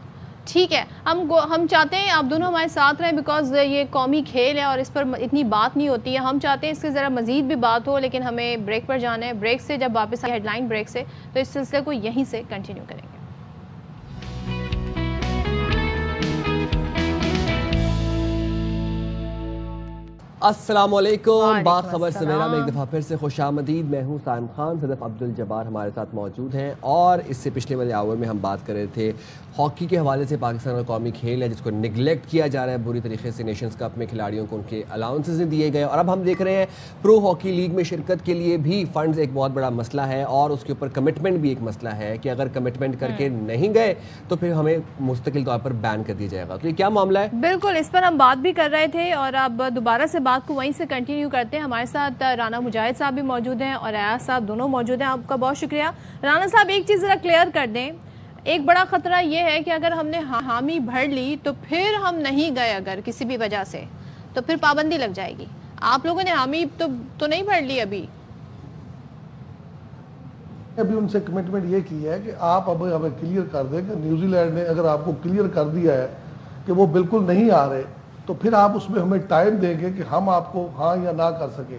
[SPEAKER 2] ٹھیک ہے, ہم چاہتے ہیں آپ دونوں ہمارے ساتھ رہیں, بیکاز یہ قومی کھیل ہے اور اس پر اتنی بات نہیں ہوتی ہے. ہم چاہتے ہیں اس سے ذرا مزید بھی بات ہو, لیکن ہمیں بریک پر جانا ہے. بریک سے جب واپس ہیڈ لائن بریک سے, تو اس سلسلے کو یہیں سے کنٹینیو کریں گے.
[SPEAKER 3] السلام علیکم, باخبر سویرا میں ایک دفعہ پھر سے خوش آمدید. میں ہوں سائم خان, صدف عبدالجبار ہمارے ساتھ موجود ہیں. اور اس سے پچھلے والے آور میں ہم بات کر رہے تھے ہاکی کے حوالے سے. پاکستان کا قومی کھیل ہے جس کو نگلیکٹ کیا جا رہا ہے بری طریقے سے. نیشنز کپ میں کھلاڑیوں کو ان کے الاؤنسز نہیں دیے گئے, اور اب ہم دیکھ رہے ہیں پرو ہاکی لیگ میں شرکت کے لیے بھی فنڈز ایک بہت بڑا مسئلہ ہے, اور اس کے اوپر کمٹمنٹ بھی ایک مسئلہ ہے کہ اگر کمٹمنٹ کر کے نہیں گئے تو پھر ہمیں مستقل طور پر بین کر دیا جائے گا. تو یہ کیا معاملہ ہے؟
[SPEAKER 2] بالکل, اس پر ہم بات بھی کر رہے تھے, اور اب دوبارہ سے بات کو وہیں سے کنٹینیو کرتے ہیں. ہمارے ساتھ رانا مجاہد صاحب بھی موجود ہیں اور ایاز صاحب دونوں موجود ہیں. آپ کا بہت شکریہ. رانا صاحب, ایک چیز ذرا کلیئر کر دیں. ایک بڑا خطرہ یہ ہے کہ اگر ہم نے حامی بھر لی تو پھر ہم نہیں گئے اگر کسی بھی وجہ سے, تو پھر پابندی لگ جائے گی. آپ لوگوں نے حامی تو نہیں بھر لی ابھی
[SPEAKER 7] ان سے کمٹمنٹ یہ کی ہے کہ آپ اب ہمیں کلیئر کر دیں کہ نیوزی لینڈ نے اگر آپ کو کلیئر کر دیا ہے کہ وہ بالکل نہیں آ رہے, تو پھر آپ اس میں ہمیں ٹائم دیں گے کہ ہم آپ کو ہاں یا نہ کر سکیں.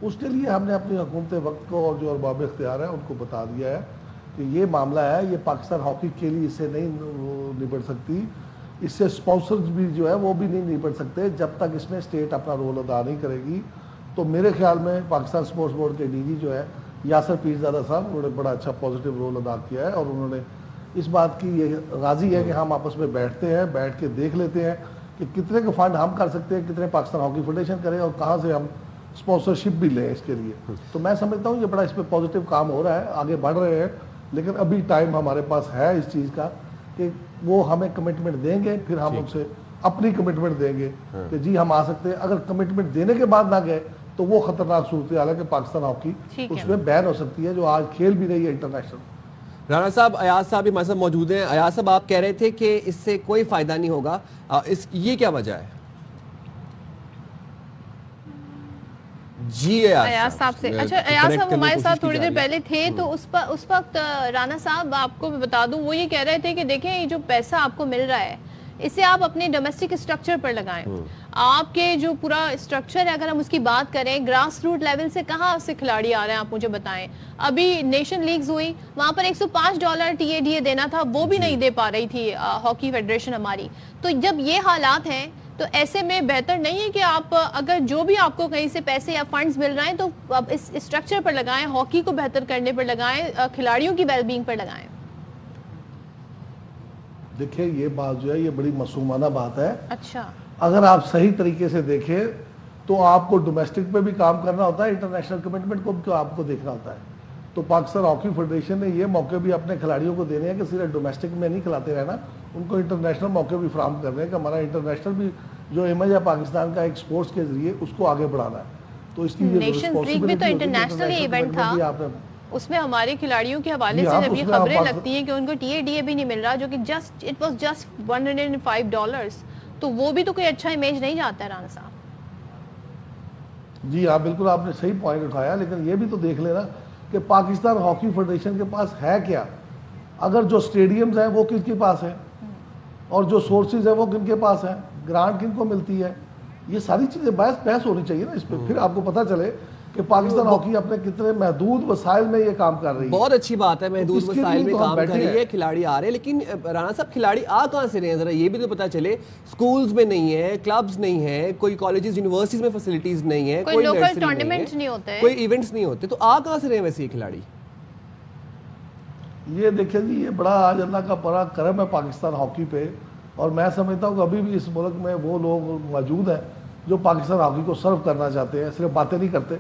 [SPEAKER 7] اس کے لیے ہم نے اپنی حکومت وقت کو اور جو ارباب اختیار ہیں ان کو بتا دیا ہے کہ یہ معاملہ ہے, یہ پاکستان ہاکی کے لیے اس سے نہیں نپٹ سکتی. اس سے اسپانسرز بھی جو ہے وہ بھی نہیں نپٹ سکتے جب تک اس میں اسٹیٹ اپنا رول ادا نہیں کرے گی. تو میرے خیال میں پاکستان سپورٹس بورڈ کے DG جو ہے یاسر پیرزادہ صاحب, انہوں نے بڑا اچھا پازیٹیو رول ادا کیا ہے, اور انہوں نے اس بات کی یہ راضی ہے کہ ہم آپس میں بیٹھتے ہیں, بیٹھ کے دیکھ لیتے ہیں کہ کتنے کے فنڈ ہم کر سکتے ہیں, کتنے پاکستان ہاکی فیڈریشن کریں, اور کہاں سے ہم اسپانسرشپ بھی لیں اس کے لیے. تو میں سمجھتا ہوں یہ بڑا اس پہ پازیٹیو کام ہو رہا ہے, آگے بڑھ رہے ہیں. لیکن ابھی ٹائم ہمارے پاس ہے اس چیز کا کہ وہ ہمیں کمٹمنٹ دیں گے, پھر ہم ان سے اپنی کمٹمنٹ دیں گے کہ جی ہم آ سکتے ہیں. اگر کمٹمنٹ دینے کے بعد نہ گئے تو وہ خطرناک صورتحال ہے کہ پاکستان ہاکی اس میں بین ہو سکتی ہے, جو آج کھیل بھی رہی ہے انٹرنیشنل.
[SPEAKER 3] رانا صاحب، ایاز صاحب بھی ہمارے ساتھ موجود ہیں. ایاز صاحب، آپ کہہ رہے تھے کہ اس سے کوئی فائدہ نہیں ہوگا، یہ کیا وجہ ہے؟ جی
[SPEAKER 2] ایاز صاحب سے. اچھا ایاز صاحب ہمارے ساتھ تھوڑی دیر پہلے تھے تو اس وقت رانا صاحب آپ کو میں بتا دوں وہ یہ کہہ رہے تھے کہ دیکھیں یہ جو پیسہ آپ کو مل رہا ہے اسے آپ اپنے ڈومیسٹک اسٹرکچر پر لگائیں. آپ کے جو پورا اسٹرکچر ہے اگر ہم اس کی بات کریں گراس روٹ لیول سے کہاں سے کھلاڑی آ رہے ہیں آپ مجھے بتائیں. ابھی نیشن لیگز ہوئی وہاں پر $105 TADA دینا تھا وہ بھی نہیں دے پا رہی تھی ہاکی فیڈریشن ہماری. تو جب یہ حالات ہیں تو ایسے میں بہتر نہیں ہے کہ آپ اگر جو بھی آپ کو کہیں سے پیسے یا فنڈز مل رہے ہیں تو اس اسٹرکچر پر لگائیں، ہاکی کو بہتر کرنے پر لگائیں، کھلاڑیوں کی ویل بینگ پر لگائیں.
[SPEAKER 7] دیکھیں یہ بات جو ہے یہ بڑی معصومانہ بات ہے.
[SPEAKER 2] اچھا
[SPEAKER 7] اگر آپ صحیح طریقے سے دیکھیں تو آپ کو ڈومیسٹک پہ بھی کام کرنا ہوتا ہے، انٹرنیشنل کمٹمنٹ کو بھی آپ کو دیکھنا ہوتا ہے. تو پاکستان ہاکی فیڈریشن نے یہ موقع بھی اپنے کھلاڑیوں کو دینے ہیں کہ صرف ڈومیسٹک میں نہیں کھلاتے رہنا، ان کو انٹرنیشنل موقع بھی فراہم کرنے ہیں کہ ہمارا انٹرنیشنل بھی جو امیج ہے پاکستان کا ایک سپورٹس کے ذریعے اس کو آگے بڑھانا ہے. تو اس کی
[SPEAKER 2] نیشنز لیگ بھی تو انٹرنیشنل ایونٹ تھا، اس میں ہمارے کھلاڑیوں کے حوالے سے جب یہ خبریں لگتی ہیں کہ ان کو TADA بھی نہیں مل رہا جو کہ اٹ واز جسٹ $105، تو وہ بھی تو کوئی اچھا امیج نہیں جاتا ہے رانا صاحب.
[SPEAKER 7] جی ہاں بالکل آپ نے صحیح پوائنٹ اٹھایا، لیکن یہ بھی تو دیکھ لینا کہ پاکستان ہاکی فیڈریشن کے پاس ہے کیا. اگر جو سٹیڈیمز ہیں وہ کن کے پاس ہیں اور جو سورسز ہیں وہ کن کے پاس ہیں، گرانٹ کن کو ملتی ہے، یہ ساری چیزیں بحث ہونی چاہیے نا اس پہ. پھر آپ کو پتہ چلے کہ پاکستان ہاکی اپنے کتنے محدود وسائل میں یہ کام کر رہی ہے.
[SPEAKER 3] بہت اچھی بات ہے، محدود وسائل میں کام کر رہی ہے، کھلاڑی آ رہے ہیں. لیکن رانا صاحب کھلاڑی آ کہاں سے رہے ہیں؟ ذرا یہ بھی تو پتہ چلے. سکولز میں نہیں ہے، کلبز نہیں ہے، کوئی کالجز یونیورسٹیز میں فیسلٹیز نہیں ہے،
[SPEAKER 2] کوئی لوکل ٹورنامنٹ نہیں ہوتے،
[SPEAKER 3] کوئی ایونٹس نہیں ہوتے، تو آ کہاں سے رہے ہیں ویسے یہ کھلاڑی؟
[SPEAKER 7] یہ دیکھیں جی یہ بڑا آج اللہ کا بڑا کرم ہے پاکستان ہاکی پہ، اور میں سمجھتا ہوں کہ ابھی بھی اس ملک میں وہ لوگ موجود ہیں جو پاکستان ہاکی کو سرو کرنا چاہتے ہیں، صرف باتیں نہیں کرتے،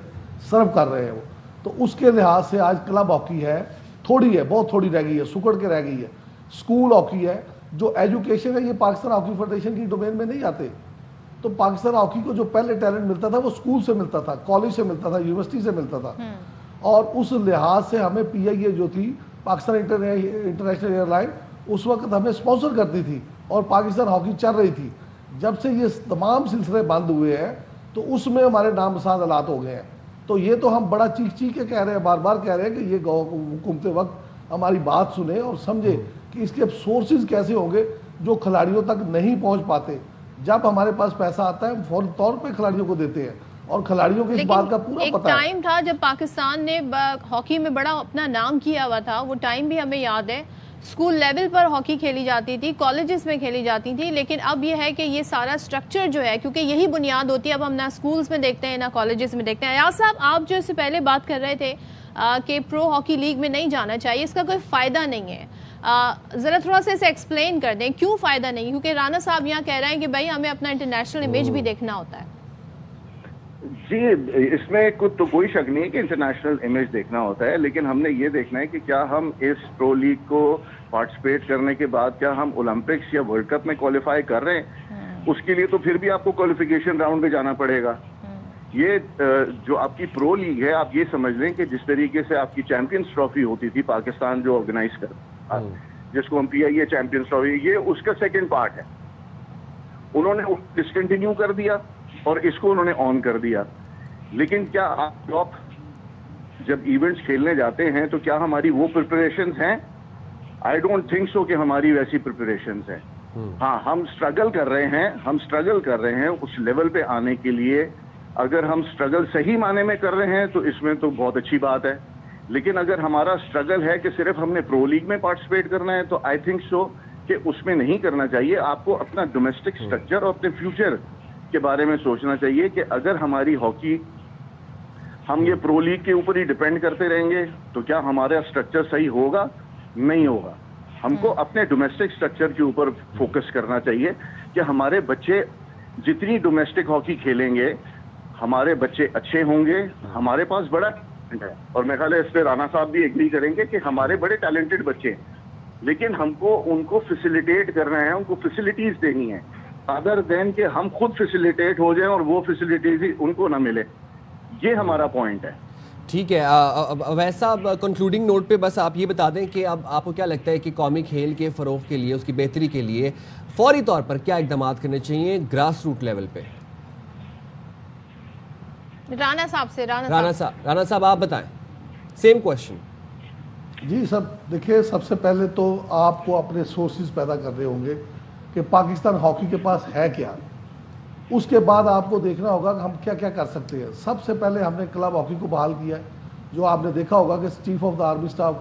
[SPEAKER 7] سرو کر رہے ہیں وہ. تو اس کے لحاظ سے آج کلب ہاکی ہے تھوڑی ہے، بہت تھوڑی رہ گئی ہے، سکڑ کے رہ گئی ہے. اسکول ہاکی ہے، جو ایجوکیشن ہے یہ پاکستان ہاکی فیڈریشن کی ڈومین میں نہیں آتے. تو پاکستان ہاکی کو جو پہلے ٹیلنٹ ملتا تھا وہ اسکول سے ملتا تھا، کالج سے ملتا تھا، یونیورسٹی سے ملتا تھا. اور اس لحاظ سے ہمیں PIA جو تھی پاکستان انٹرنیشنل ایئر لائن اس وقت ہمیں اسپانسر کرتی تھی اور پاکستان ہاکی چل رہی تھی. جب سے یہ تمام سلسلے بند ہوئے ہیں تو اس میں ہمارے نامساز حالات ہو گئے ہیں. تو یہ تو ہم بڑا چیخ کے کہہ رہے ہیں، بار بار کہہ رہے ہیں کہ یہ حکومت وقت ہماری بات سنیں اور سمجھے کہ اس کے سورسز کیسے ہوں گے جو کھلاڑیوں تک نہیں پہنچ پاتے. جب ہمارے پاس پیسہ آتا ہے ہم فوری طور پہ کھلاڑیوں کو دیتے ہیں اور کھلاڑیوں کو اس بات کا پورا پتہ ہے.
[SPEAKER 2] ایک ٹائم تھا جب پاکستان نے ہاکی میں بڑا اپنا نام کیا ہوا تھا، وہ ٹائم بھی ہمیں یاد ہے. اسکول لیول پر ہاکی کھیلی جاتی تھی، کالجز میں کھیلی جاتی تھی، لیکن اب یہ ہے کہ یہ سارا سٹرکچر جو ہے کیونکہ یہی بنیاد ہوتی ہے، اب ہم نہ اسکولز میں دیکھتے ہیں نہ کالجز میں دیکھتے ہیں. ایاز صاحب آپ جو اس سے پہلے بات کر رہے تھے کہ پرو ہاکی لیگ میں نہیں جانا چاہیے، اس کا کوئی فائدہ نہیں ہے، ذرا تھوڑا سا اسے ایکسپلین کر دیں کیوں فائدہ نہیں؟ کیونکہ رانا صاحب یہاں کہہ رہے ہیں کہ بھائی ہمیں اپنا انٹرنیشنل امیج بھی دیکھنا ہوتا ہے.
[SPEAKER 8] جی اس میں تو کوئی شک نہیں ہے کہ انٹرنیشنل امیج دیکھنا ہوتا ہے، لیکن ہم نے یہ دیکھنا ہے کہ کیا ہم اس پرو لیگ کو پارٹیسپیٹ کرنے کے بعد کیا ہم اولمپکس یا ورلڈ کپ میں کوالیفائی کر رہے ہیں. اس کے لیے تو پھر بھی آپ کو کوالیفیکیشن راؤنڈ میں جانا پڑے گا. یہ جو آپ کی پرو لیگ ہے آپ یہ سمجھ لیں کہ جس طریقے سے آپ کی چیمپئنز ٹرافی ہوتی تھی پاکستان جو آرگنائز کر جس کو ہم PIA چیمپئنز ٹرافی، یہ اس کا سیکنڈ پارٹ ہے. انہوں نے ڈسکنٹینیو کر دیا اور اس کو انہوں نے آن کر دیا. لیکن کیا آپ جب ایونٹس کھیلنے جاتے ہیں تو کیا ہماری وہ پریپریشنز ہیں؟ آئی ڈونٹ تھنک سو کہ ہماری ویسی پریپریشنز ہیں. ہاں ہم اسٹرگل کر رہے ہیں اس لیول پہ آنے کے لیے. اگر ہم اسٹرگل صحیح معنی میں کر رہے ہیں تو اس میں تو بہت اچھی بات ہے. لیکن اگر ہمارا اسٹرگل ہے کہ صرف ہم نے پرو لیگ میں پارٹیسپیٹ کرنا ہے تو آئی تھنک سو کہ اس میں نہیں کرنا چاہیے. آپ کو اپنا ڈومیسٹک اسٹرکچر اور اپنے فیوچر کے بارے میں سوچنا چاہیے کہ اگر ہماری ہاکی ہم یہ پرو لیگ کے اوپر ہی ڈیپینڈ کرتے رہیں گے تو کیا ہمارا اسٹرکچر صحیح ہوگا؟ نہیں ہوگا. ہم کو اپنے ڈومیسٹک اسٹرکچر کے اوپر فوکس کرنا چاہیے کہ ہمارے بچے جتنی ڈومیسٹک ہاکی کھیلیں گے ہمارے بچے اچھے ہوں گے. ہمارے پاس بڑا ٹیلنٹ ہے اور میرے خیال ہے اس پہ رانا صاحب بھی ایگری کریں گے کہ ہمارے بڑے ٹیلنٹڈ بچے ہیں، لیکن ہم کو ان کو فیسیلیٹیٹ کرنا ہے، ان کو فیسلٹیز دینی ہے ادر دین کہ ہم خود فیسیلیٹیٹ ہو جائیں اور وہ فیسلٹیز ہی ان کو نہ ملے. یہ ہمارا پوائنٹ ہے.
[SPEAKER 3] ٹھیک ہے. ویسا کنکلوڈنگ نوٹ پہ بس آپ یہ بتا دیں کہ اب آپ کو کیا لگتا ہے کہ قومی کھیل کے فروغ کے لیے, اس کی بہتری کے لیے فوری طور پر کیا اقدامات کرنے چاہیے گراس روٹ لیول پہ؟
[SPEAKER 2] رانا صاحب سے.
[SPEAKER 3] رانا صاحب آپ بتائیں, سیم کوشچن.
[SPEAKER 7] جی سر, دیکھیے سب سے پہلے تو آپ کو اپنے سورسز پیدا کرنے ہوں گے کہ پاکستان ہاکی کے پاس ہے کیا. اس کے بعد آپ کو دیکھنا ہوگا کہ ہم کیا کیا کر سکتے ہیں. سب سے پہلے ہم نے کلب ہاکی کو بحال کیا ہے, جو آپ نے دیکھا ہوگا کہ chief of the army staff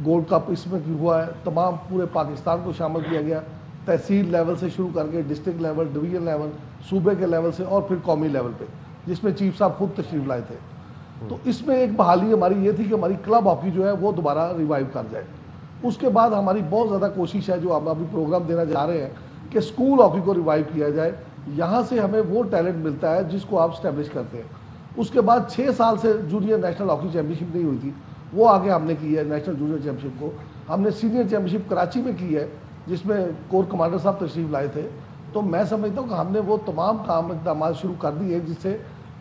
[SPEAKER 7] gold cup اس میں ہوا ہے. تمام پورے پاکستان کو شامل کیا گیا, تحصیل لیول سے شروع کر کے ڈسٹرکٹ لیول, ڈویژن لیول, صوبے کے لیول سے اور پھر قومی لیول پہ, جس میں چیف صاحب خود تشریف لائے تھے. تو اس میں ایک بحالی ہماری یہ تھی کہ ہماری کلب ہاکی جو ہے وہ دوبارہ ریوائیو کر جائے. اس کے بعد ہماری بہت زیادہ کوشش ہے, جو ہم ابھی پروگرام دینا جا رہے ہیں, کہ اسکول ہاکی کو ریوائیو کیا جائے. یہاں سے ہمیں وہ ٹیلنٹ ملتا ہے جس کو آپ اسٹیبلش کرتے ہیں. اس کے بعد 6 سال سے جونیئر نیشنل ہاکی چیمپئن شپ نہیں ہوئی تھی, وہ آگے ہم نے کی ہے. نیشنل جونیئر چیمپئن شپ کو ہم نے سینئر چیمپئن شپ کراچی میں کی ہے, جس میں کور کمانڈر صاحب تشریف لائے تھے. تو میں سمجھتا ہوں کہ ہم نے وہ تمام کام اقدامات شروع کر دیے جس سے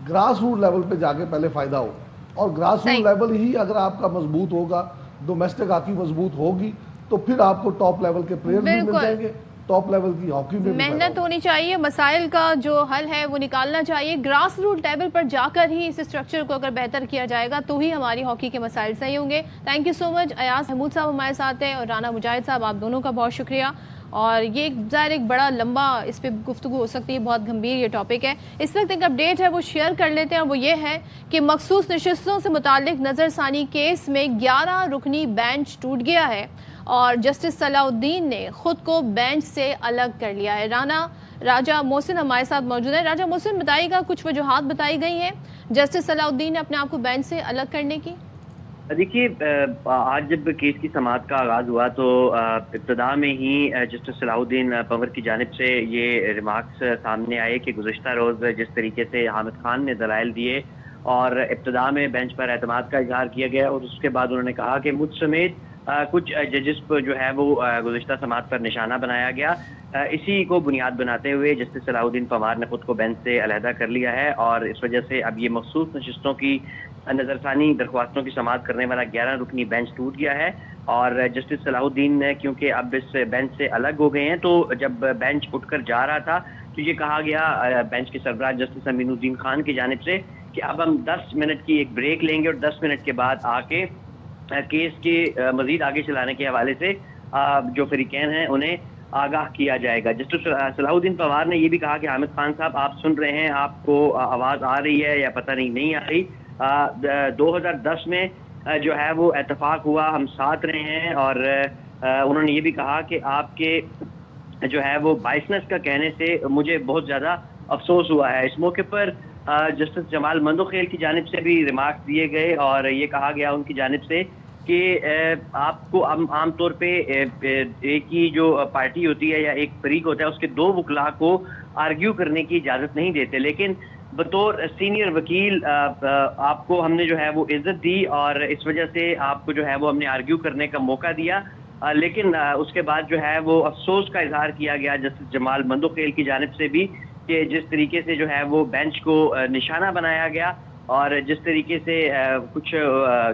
[SPEAKER 7] گراس روٹ لیول پہ جا کے پہلے فائدہ ہو. اور گراس روٹ لیول ہی اگر آپ کا مضبوط ہوگا, ڈومیسٹک ہاکی مضبوط ہوگی, تو پھر آپ کو ٹاپ لیول کے پلیئر بھی مل جائیں گے, ٹاپ لیول کی ہاکی میں
[SPEAKER 2] محنت ہونی چاہیے, مسائل کا جو حل ہے وہ نکالنا چاہیے. گراس روٹ لیول پر جا کر ہی اس اسٹرکچر کو اگر بہتر کیا جائے گا تو ہی ہماری ہاکی کے مسائل صحیح ہوں گے. تھینک یو سو مچ. ایاز محمود صاحب ہمارے ساتھ ہیں اور رانا مجاہد صاحب, آپ دونوں کا بہت شکریہ. اور یہ ظاہر ایک بڑا لمبا اس پہ گفتگو ہو سکتی ہے, بہت گمبھیر یہ ٹاپک ہے. اس وقت ایک اپڈیٹ ہے وہ شیئر کر لیتے ہیں, اور وہ یہ ہے کہ مخصوص نشستوں سے متعلق نظر ثانی کیس میں 11 رکنی بینچ ٹوٹ گیا ہے اور جسٹس صلاح الدین نے خود کو بینچ سے الگ کر لیا ہے. راجہ محسن ہمارے ساتھ موجود ہیں. راجہ محسن, بتائیے گا, کچھ وجوہات بتائی گئی ہیں جسٹس صلاح الدین نے اپنے آپ کو بینچ سے الگ کرنے کی.
[SPEAKER 9] دیکھیے, آج جب کیس کی سماعت کا آغاز ہوا تو ابتدا میں ہی جسٹس صلاح الدین پنور کی جانب سے یہ ریمارکس سامنے آئے کہ گزشتہ روز جس طریقے سے حامد خان نے دلائل دیے اور ابتدا میں بینچ پر اعتماد کا اظہار کیا گیا, اور اس کے بعد انہوں نے کہا کہ مجھ سمیت کچھ ججز پر جو ہے وہ گزشتہ سماعت پر نشانہ بنایا گیا. اسی کو بنیاد بناتے ہوئے جسٹس صلاح الدین پنور نے خود کو بینچ سے علیحدہ کر لیا ہے, اور اس وجہ سے اب یہ مخصوص نشستوں کی نظر ثانی درخواستوں کی سماعت کرنے والا 11 رکنی بینچ ٹوٹ گیا ہے. اور جسٹس صلاح الدین نے کیونکہ اب اس بینچ سے الگ ہو گئے ہیں, تو جب بینچ اٹھ کر جا رہا تھا تو یہ کہا گیا بینچ کے سربراہ جسٹس امین الدین خان کی جانب سے کہ اب ہم 10 منٹ کی ایک بریک لیں گے اور 10 منٹ کے بعد آ کے کیس کے مزید آگے چلانے کے حوالے سے جو فریقین ہیں انہیں آگاہ کیا جائے گا. جسٹس صلاح الدین پنور نے یہ بھی کہا کہ حامد خان صاحب, آپ سن رہے ہیں, آپ کو آواز آ رہی ہے یا پتہ نہیں آ رہی. 2010 میں جو ہے وہ اتفاق ہوا, ہم ساتھ رہے ہیں, اور انہوں نے یہ بھی کہا کہ آپ کے جو ہے وہ بائسنس کا کہنے سے مجھے بہت زیادہ افسوس ہوا ہے. اس موقع پر جسٹس جمال مندوخیل کی جانب سے بھی ریمارکس دیے گئے, اور یہ کہا گیا ان کی جانب سے کہ آپ کو عام طور پہ ایک ہی جو پارٹی ہوتی ہے یا ایک فریق ہوتا ہے اس کے 2 وکلاء کو آرگیو کرنے کی اجازت نہیں دیتے, لیکن بطور سینئر وکیل آپ کو ہم نے جو ہے وہ عزت دی اور اس وجہ سے آپ کو جو ہے وہ ہم نے آرگیو کرنے کا موقع دیا. لیکن اس کے بعد جو ہے وہ افسوس کا اظہار کیا گیا جسٹس جمال مندوخیل کی جانب سے بھی کہ جس طریقے سے جو ہے وہ بینچ کو نشانہ بنایا گیا, اور جس طریقے سے کچھ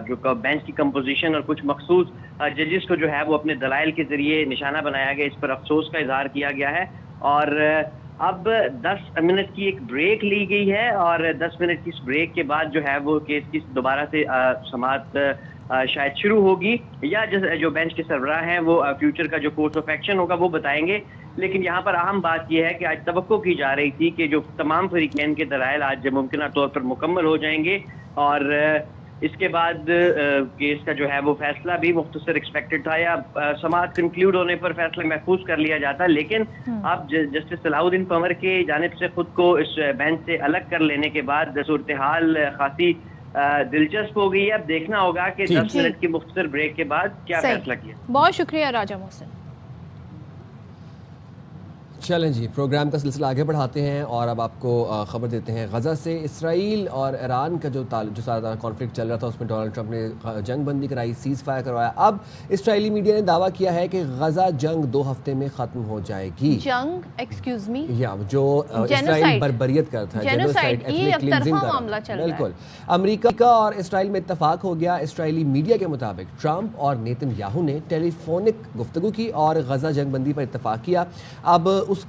[SPEAKER 9] جو بینچ کی کمپوزیشن اور کچھ مخصوص ججز کو جو ہے وہ اپنے دلائل کے ذریعے نشانہ بنایا گیا, اس پر افسوس کا اظہار کیا گیا ہے. اور اب 10 منٹ کی ایک بریک لی گئی ہے, اور 10 منٹ کی اس بریک کے بعد جو ہے وہ کیس کی دوبارہ سے سماعت شاید شروع ہوگی, یا جو بینچ کے سربراہ ہیں وہ فیوچر کا جو کورس آف ایکشن ہوگا وہ بتائیں گے. لیکن یہاں پر اہم بات یہ ہے کہ آج توقع کی جا رہی تھی کہ جو تمام فریقین کے دلائل آج ممکنہ طور پر مکمل ہو جائیں گے, اور اس کے بعد کیس کا جو ہے وہ فیصلہ بھی مختصر ایکسپیکٹڈ تھا, یا سماعت کنکلیوڈ ہونے پر فیصلہ محفوظ کر لیا جاتا, لیکن اب جسٹس صلاح الدین پنور کی جانب سے خود کو اس بینچ سے الگ کر لینے کے بعد صورتحال خاصی دلچسپ ہو گئی ہے. اب دیکھنا ہوگا کہ 10 منٹ کی مختصر بریک کے بعد کیا فیصلہ کیا.
[SPEAKER 2] بہت شکریہ راجہ محسن.
[SPEAKER 3] چلیں جی، پروگرام کا سلسلہ آگے بڑھاتے ہیں اور اب آپ کو خبر دیتے ہیں غزہ سے۔ اسرائیل اور ایران کا جو سارا کانفلکٹ چل رہا تھا اس میں ڈونلڈ ٹرمپ نے جنگ بندی کرائی، سیز فائر کروایا۔ اب اسرائیلی میڈیا نے دعویٰ کیا ہے کہ غزہ جنگ 2 ہفتے میں ختم ہو جائے گی۔
[SPEAKER 2] جنگ ایکسکیوز می،
[SPEAKER 3] یا جو اسرائیل بربریت کرتا ہے، جینوسائیڈ، ایتھنک کلینزنگ کا معاملہ چل رہا ہے۔ بالکل، امریکہ اور اسرائیل میں اتفاق ہو گیا۔ اسرائیلی میڈیا کے مطابق ٹرمپ اور نیتن یاہو نے ٹیلی فونک گفتگو کی اور غزہ جنگ بندی پر اتفاق کیا۔ اب اس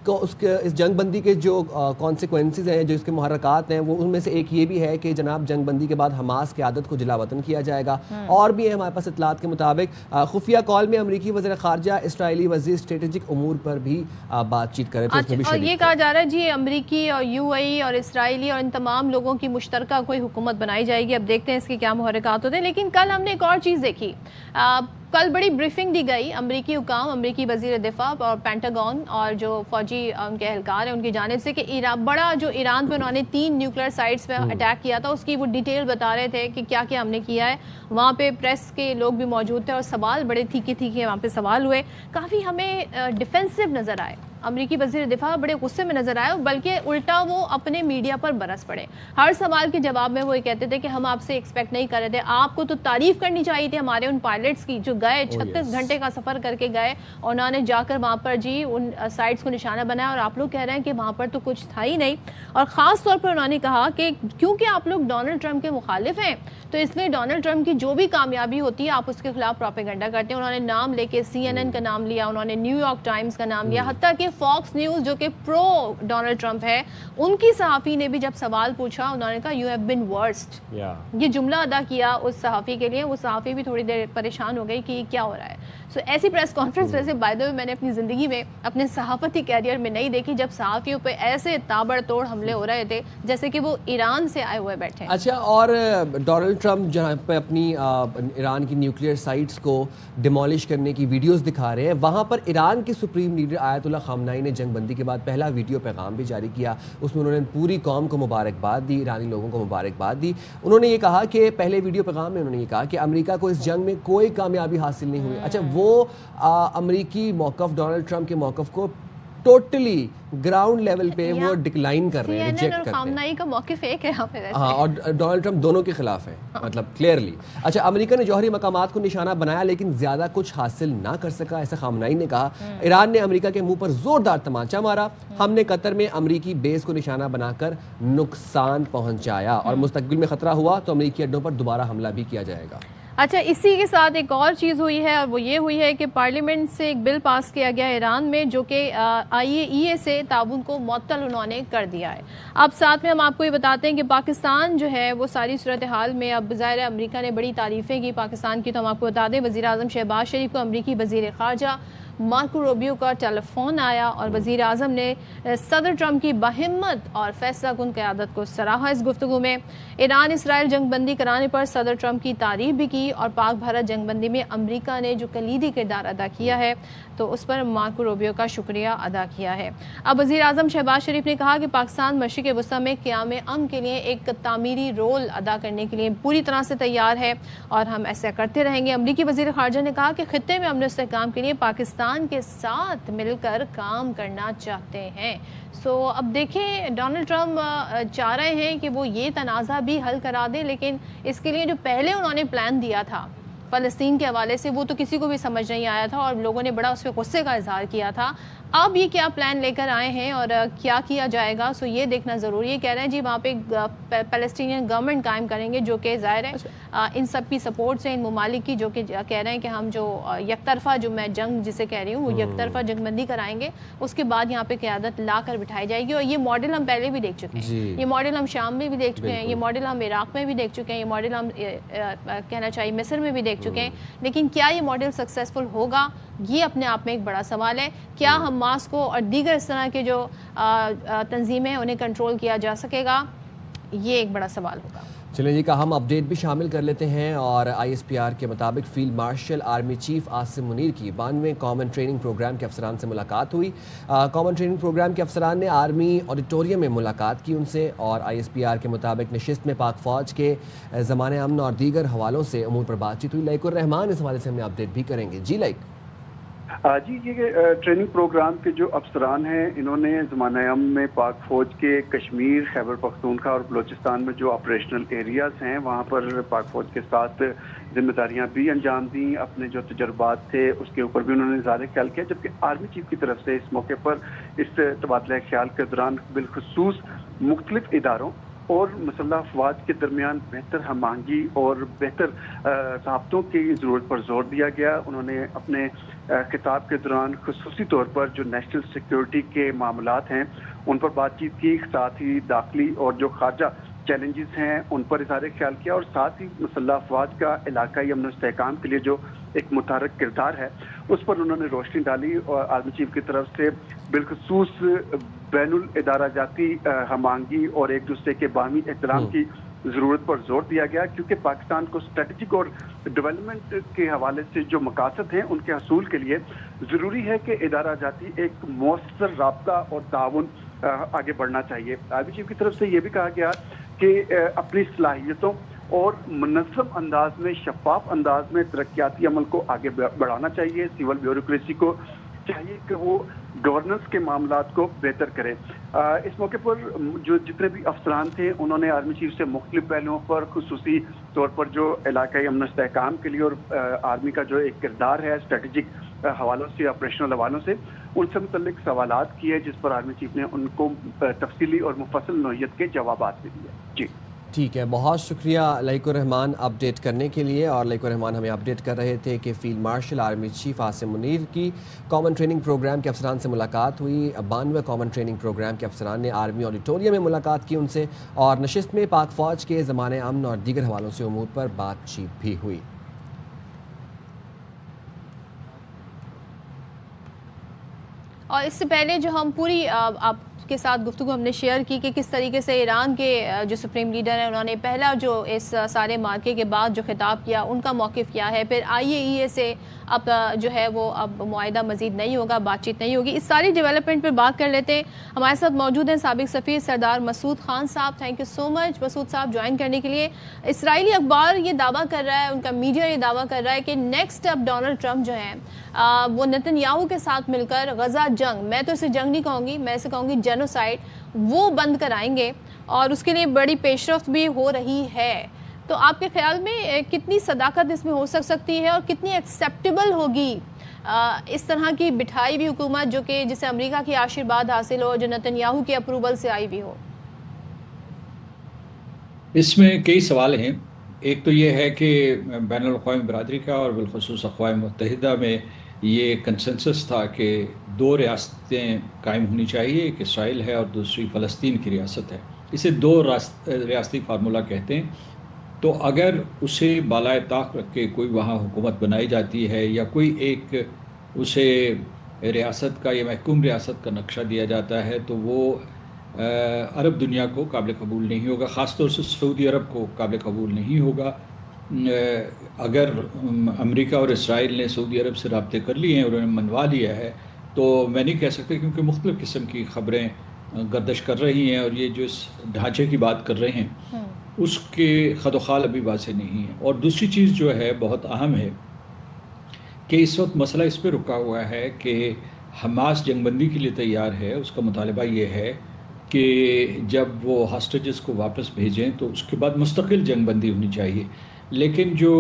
[SPEAKER 3] جنگ بندی کے جو کانسیکوینسز ہیں، جو اس کے محرکات ہیں، وہ ان میں سے ایک یہ بھی ہے کہ جناب جنگ بندی کے بعد حماس قیادت کو جلا وطن کیا جائے گا۔ اور بھی ہے ہمارے پاس اطلاعات کے مطابق خفیہ کال میں امریکی وزیر خارجہ اسرائیلی وزیر اسٹریٹجک امور پر بھی بات چیت کرے تھے۔
[SPEAKER 2] اور یہ کہا جا رہا ہے جی امریکی اور یو اے ای اور اسرائیلی اور ان تمام لوگوں کی مشترکہ کوئی حکومت بنائی جائے گی۔ اب دیکھتے ہیں اس کے کیا محرکات ہوتے ہیں۔ لیکن کل ہم نے ایک اور چیز دیکھی، کل بڑی بریفنگ دی گئی امریکی حکام، امریکی وزیر دفاع اور پینٹاگون اور جو فوجی ان کے اہلکار ہیں ان کی جانب سے، کہ بڑا جو ایران پہ انہوں نے 3 نیوکلیر سائٹس پہ اٹیک کیا تھا، اس کی وہ ڈیٹیل بتا رہے تھے کہ کیا کیا ہم نے کیا ہے۔ وہاں پہ پریس کے لوگ بھی موجود تھے اور سوال بڑے تھیکے وہاں پہ سوال ہوئے، کافی ہمیں ڈیفینسو نظر آئے۔ امریکی وزیر دفاع بڑے غصے میں نظر آئے، بلکہ الٹا وہ اپنے میڈیا پر برس پڑے۔ ہر سوال کے جواب میں وہ یہ کہتے تھے کہ ہم آپ سے ایکسپیکٹ نہیں کر رہے تھے، آپ کو تو تعریف کرنی چاہیے تھی ہمارے ان پائلٹس کی جو گئے 36 گھنٹے کا سفر کر کے گئے اور انہوں نے جا کر وہاں پر جی ان سائٹس کو نشانہ بنایا، اور آپ لوگ کہہ رہے ہیں کہ وہاں پر تو کچھ تھا ہی نہیں۔ اور خاص طور پر انہوں نے کہا کہ کیونکہ آپ لوگ ڈونلڈ ٹرمپ کے مخالف ہیں تو اس لیے ڈونلڈ ٹرمپ کی جو بھی کامیابی ہوتی ہے آپ اس کے خلاف پروپیگنڈا کرتے ہیں۔ انہوں نے نام لے کے CNN کا نام لیا، انہوں نے نیو یارک ٹائمز کا نام لیا، حتیٰ کہ فاکس نیوز جو کہ پرو ڈونلڈ ٹرمپ ہے ان کی صحافی نے بھی جب سوال پوچھا انہوں نے کہا یو ہیو بین ورسٹ، یہ جملہ ادا کیا اس صحافی کے لیے۔ وہ صحافی بھی تھوڑی دیر پریشان ہو گئی کہ یہ کیا ہو رہا ہے۔ سو ایسی پریس کانفرنس ویسے بائی دا وے میں نے اپنی زندگی میں اپنے صحافتی کیریئر میں نہیں دیکھی، جب صحافیوں پہ ایسے تابڑ توڑ حملے ہو رہے تھے جیسے کہ وہ ایران سے آئے ہوئے بیٹھے۔
[SPEAKER 3] اچھا، اور ڈونلڈ ٹرمپ جہاں پہ اپنی ایران کی نیوکلیئر سائٹس کو ڈیمولش کرنے کی ویڈیوز دکھا رہے ہیں، وہاں پر ایران کے سپریم لیڈر آیت اللہ خامنائی نے جنگ بندی کے بعد پہلا ویڈیو پیغام بھی جاری کیا۔ اس میں انہوں نے پوری قوم کو مبارکباد دی، ایرانی لوگوں کو مبارکباد دی۔ انہوں نے یہ کہا کہ پہلے ویڈیو پیغام میں انہوں نے یہ کہا کہ امریکہ کو اس جنگ میں کوئی کامیابی حاصل نہیں ہوئی۔ اچھا، وہ امریکی موقف ڈونلڈ ٹرمپ کے موقف کو ٹوٹلی گراؤنڈ لیول پہ وہ ڈکلائن کر رہے ہیں، ریجیکٹ کرتے ہیں۔
[SPEAKER 2] خامنائی کا موقف ایک ہے یہاں پہ،
[SPEAKER 3] ہاں، اور ڈونلڈ ٹرمپ دونوں کے خلاف ہے، مطلب کلیئرلی۔ اچھا، امریکہ نے جوہری مقامات کو نشانہ بنایا لیکن زیادہ کچھ حاصل نہ کر سکا، ایسا خامنائی نے کہا۔ ایران نے امریکہ کے منہ پر زوردار تمانچہ مارا، ہم نے قطر میں امریکی بیس کو نشانہ بنا کر نقصان پہنچایا، اور مستقبل میں خطرہ ہوا تو امریکی اڈوں پر دوبارہ حملہ بھی کیا جائے گا۔
[SPEAKER 2] اچھا، اسی کے ساتھ ایک اور چیز ہوئی ہے اور وہ یہ ہوئی ہے کہ پارلیمنٹ سے ایک بل پاس کیا گیا ایران میں جو کہ IAEA سے تعاون کو معطل انہوں نے کر دیا ہے۔ اب ساتھ میں ہم آپ کو یہ بتاتے ہیں کہ پاکستان جو ہے وہ ساری صورتحال میں، اب ظاہر ہے امریکہ نے بڑی تعریفیں کی پاکستان کی، تو ہم آپ کو بتا دیں وزیر اعظم شہباز شریف کو امریکی وزیر خارجہ مارکو روبیو کا ٹیلی فون آیا اور وزیر اعظم نے صدر ٹرمپ کی باہمت اور فیصلہ کن قیادت کو سراہا۔ اس گفتگو میں ایران اسرائیل جنگ بندی کرانے پر صدر ٹرمپ کی تعریف بھی کی اور پاک بھارت جنگ بندی میں امریکہ نے جو کلیدی کردار ادا کیا ہے تو اس پر مارکو روبیو کا شکریہ ادا کیا ہے۔ اب وزیر اعظم شہباز شریف نے کہا کہ پاکستان مشرق وسطی میں قیام امن کے لیے ایک تعمیری رول ادا کرنے کے لیے پوری طرح سے تیار ہے اور ہم ایسا کرتے رہیں گے۔ امریکی وزیر خارجہ نے کہا کہ خطے میں امن و استحکام کے لیے پاکستان کے ساتھ مل کر کام کرنا چاہتے ہیں۔ اب دیکھیں ڈونلڈ ٹرمپ چاہ رہے ہیں کہ وہ یہ تنازع بھی حل کرا دیں، لیکن اس کے لیے جو پہلے انہوں نے پلان دیا تھا فلسطین کے حوالے سے وہ تو کسی کو بھی سمجھ نہیں آیا تھا اور لوگوں نے بڑا اس پہ غصے کا اظہار کیا تھا۔ اب یہ کیا پلان لے کر آئے ہیں اور کیا کیا جائے گا، یہ دیکھنا ضروری ہے۔ کہہ رہے ہیں جی وہاں پہ پیلسٹینین گورنمنٹ قائم کریں گے جو کہ ظاہر ہے ان سب کی سپورٹ سے، ان ممالک کی جو کہ کہہ رہے ہیں کہ ہم جو یک طرفہ جو میں جنگ جسے کہہ رہی ہوں وہ یک طرفہ جنگ بندی کرائیں گے، اس کے بعد یہاں پہ قیادت لا کر بٹھائی جائے گی۔ اور یہ ماڈل ہم پہلے بھی دیکھ چکے ہیں، یہ ماڈل ہم شام میں بھی دیکھ چکے ہیں، یہ ماڈل ہم عراق میں بھی دیکھ چکے ہیں، یہ ماڈل ہم کہنا چاہیے مصر میں بھی دیکھ چکے ہیں۔ لیکن کیا یہ ماڈل سکسیسفل ہوگا، یہ اپنے آپ میں ایک بڑا سوال ہے۔ کیا حماس کو اور دیگر اس طرح کے جو تنظیمیں انہیں کنٹرول کیا جا سکے گا، یہ ایک بڑا سوال ہوگا۔
[SPEAKER 3] چلیں جی، کا ہم اپڈیٹ بھی شامل کر لیتے ہیں اور ISPR کے مطابق field marshal army chief Asim Munir کی 92ویں کامن ٹریننگ پروگرام کے افسران سے ملاقات ہوئی۔ کامن ٹریننگ پروگرام کے افسران نے آرمی آڈیٹوریم میں ملاقات کی ان سے، اور ISPR کے مطابق نشست میں پاک فوج کے ضمان امن اور دیگر حوالوں سے امور پر بات چیت ہوئی۔ لائق الرحمان اس حوالے سے ہم نے اپڈیٹ بھی کریں گے۔ جی لائق۔
[SPEAKER 10] جی یہ ٹریننگ پروگرام کے جو افسران ہیں انہوں نے زمانہ امن میں پاک فوج کے کشمیر، خیبر پختونخوا اور بلوچستان میں جو آپریشنل ایریاز ہیں وہاں پر پاک فوج کے ساتھ ذمہ داریاں بھی انجام دیں، اپنے جو تجربات تھے اس کے اوپر بھی انہوں نے اظہار خیال کیا، جبکہ آرمی چیف کی طرف سے اس موقع پر اس تبادلہ خیال کے دوران بالخصوص مختلف اداروں اور مسلح افواج کے درمیان بہتر ہم آہنگی اور بہتر ضابطوں کی ضرورت پر زور دیا گیا۔ انہوں نے اپنے خطاب کے دوران خصوصی طور پر جو نیشنل سیکیورٹی کے معاملات ہیں ان پر بات چیت کی، ساتھ ہی داخلی اور جو خارجہ چیلنجز ہیں ان پر اظہار خیال کیا، اور ساتھ ہی مسلح افواج کا علاقائی امن و استحکام کے لیے جو ایک متحرک کردار ہے اس پر انہوں نے روشنی ڈالی، اور آرمی چیف کی طرف سے بالخصوص بین الادارہ جاتی ہم آہنگی اور ایک دوسرے کے باہمی احترام کی ضرورت پر زور دیا گیا، کیونکہ پاکستان کو اسٹریٹجک اور ڈیولپمنٹ کے حوالے سے جو مقاصد ہیں ان کے حصول کے لیے ضروری ہے کہ ادارہ جاتی ایک مؤثر رابطہ اور تعاون آگے بڑھنا چاہیے۔ آرمی چیف کی طرف سے یہ بھی کہا گیا کہ اپنی صلاحیتوں اور منظم انداز میں، شفاف انداز میں ترقیاتی عمل کو آگے بڑھانا چاہیے، سول بیوروکریسی کو چاہیے کہ وہ گورننس کے معاملات کو بہتر کرے۔ اس موقع پر جو جتنے بھی افسران تھے انہوں نے آرمی چیف سے مختلف پہلوؤں پر، خصوصی طور پر جو علاقائی امن و استحکام کے لیے اور آرمی کا جو ایک کردار ہے اسٹریٹجک حوالوں سے، آپریشنل حوالوں سے، ان سے متعلق سوالات کیے، جس پر آرمی چیف نے ان کو تفصیلی اور مفصل نوعیت کے جوابات بھی دیے۔ جی
[SPEAKER 3] ٹھیک ہے، بہت شکریہ لائق الرحمان اپڈیٹ کرنے کے لیے۔ اور لائق الرحمان ہمیں اپڈیٹ کر رہے تھے کہ field marshal army chief Asim Munir کی کامن ٹریننگ پروگرام کے افسران سے ملاقات ہوئی۔ 92 کامن ٹریننگ پروگرام کے افسران نے آرمی آڈیٹوریم میں ملاقات کی ان سے، اور نشست میں پاک فوج کے زمانۂ امن اور دیگر حوالوں سے امور پر بات چیت بھی ہوئی۔
[SPEAKER 2] اور اس سے پہلے جو ہم پوری آپ کے ساتھ گفتگو ہم نے شیئر کی کہ کس طریقے سے ایران کے جو سپریم لیڈر ہیں انہوں نے پہلا جو اس سارے مارکے کے بعد جو خطاب کیا ان کا موقف کیا ہے، پھر IAEA سے اب جو ہے وہ اب معاہدہ مزید نہیں ہوگا، بات چیت نہیں ہوگی، اس ساری ڈیولپمنٹ پر بات کر لیتے ہیں۔ ہمارے ساتھ موجود ہیں سابق سفیر سردار مسعود خان صاحب۔ تھینک یو سو مچ مسعود صاحب جوائن کرنے کے لیے۔ اسرائیلی اخبار یہ دعویٰ کر رہا ہے، ان کا میڈیا یہ دعویٰ کر رہا ہے کہ نیکسٹ اب ڈونلڈ ٹرمپ جو ہیں وہ نتن یاہو کے ساتھ مل کر غزہ جنگ، میں تو اسے جنگ نہیں کہوں گی، میں اسے کہوں گی جینوسائیڈ، وہ بند کرائیں گے، اور اس کے لیے بڑی پیش رفت بھی ہو رہی ہے۔ تو آپ کے خیال میں کتنی صداقت اس میں ہو سکتی ہے اور کتنی ایکسیپٹیبل ہوگی اس طرح کی بٹھائی ہوئی حکومت جو کہ جسے امریکہ کی آشیرواد حاصل ہو، جو نتن یاہو کے اپروول سے آئی بھی ہو؟
[SPEAKER 11] اس میں کئی سوال ہیں۔ ایک تو یہ ہے کہ بین الاقوامی برادری کا اور بالخصوص اقوام متحدہ میں یہ کنسنسس تھا کہ 2 ریاستیں قائم ہونی چاہیے، ایک اسرائیل ہے اور دوسری فلسطین کی ریاست ہے۔ اسے 2 ریاستی فارمولہ کہتے ہیں۔ تو اگر اسے بالائے طاق رکھ کے کوئی وہاں حکومت بنائی جاتی ہے یا کوئی ایک اسے ریاست کا یا محکوم ریاست کا نقشہ دیا جاتا ہے تو وہ عرب دنیا کو قابل قبول نہیں ہوگا، خاص طور سے سعودی عرب کو قابل قبول نہیں ہوگا۔ اگر امریکہ اور اسرائیل نے سعودی عرب سے رابطے کر لیے ہیں اور انہیں منوا لیا ہے تو میں نہیں کہہ سکتا، کیونکہ مختلف قسم کی خبریں گردش کر رہی ہیں اور یہ جو اس ڈھانچے کی بات کر رہے ہیں اس کے خد و خال ابھی واضح نہیں ہے۔ اور دوسری چیز جو ہے بہت اہم ہے کہ اس وقت مسئلہ اس پہ رکا ہوا ہے کہ حماس جنگ بندی کے لیے تیار ہے، اس کا مطالبہ یہ ہے کہ جب وہ ہاسٹیجز کو واپس بھیجیں تو اس کے بعد مستقل جنگ بندی ہونی چاہیے۔ لیکن جو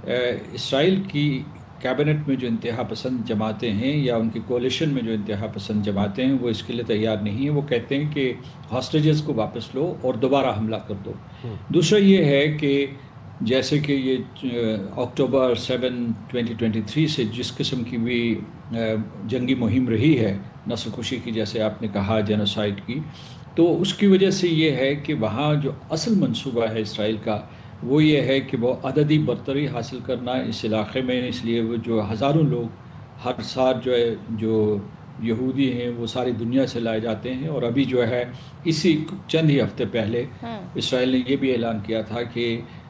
[SPEAKER 11] اسرائیل کی کیبنٹ میں جو انتہا پسند جماعتیں ہیں یا ان کی کولیشن میں جو انتہا پسند جماعتیں ہیں وہ اس کے لیے تیار نہیں ہیں۔ وہ کہتے ہیں کہ ہاسٹیجز کو واپس لو اور دوبارہ حملہ کر دو۔ دوسرا یہ ہے کہ جیسے کہ یہ اکتوبر 7 2023 سے جس قسم کی بھی جنگی مہم رہی ہے نسل کشی کی، جیسے آپ نے کہا جینوسائیڈ کی، تو اس کی وجہ سے یہ ہے کہ وہاں جو اصل منصوبہ ہے اسرائیل کا وہ یہ ہے کہ وہ عددی برتری حاصل کرنا اس علاقے میں، اس لیے وہ جو ہزاروں لوگ ہر سال جو ہے جو یہودی ہیں وہ ساری دنیا سے لائے جاتے ہیں۔ اور ابھی جو ہے اسی چند ہی ہفتے پہلے اسرائیل نے یہ بھی اعلان کیا تھا کہ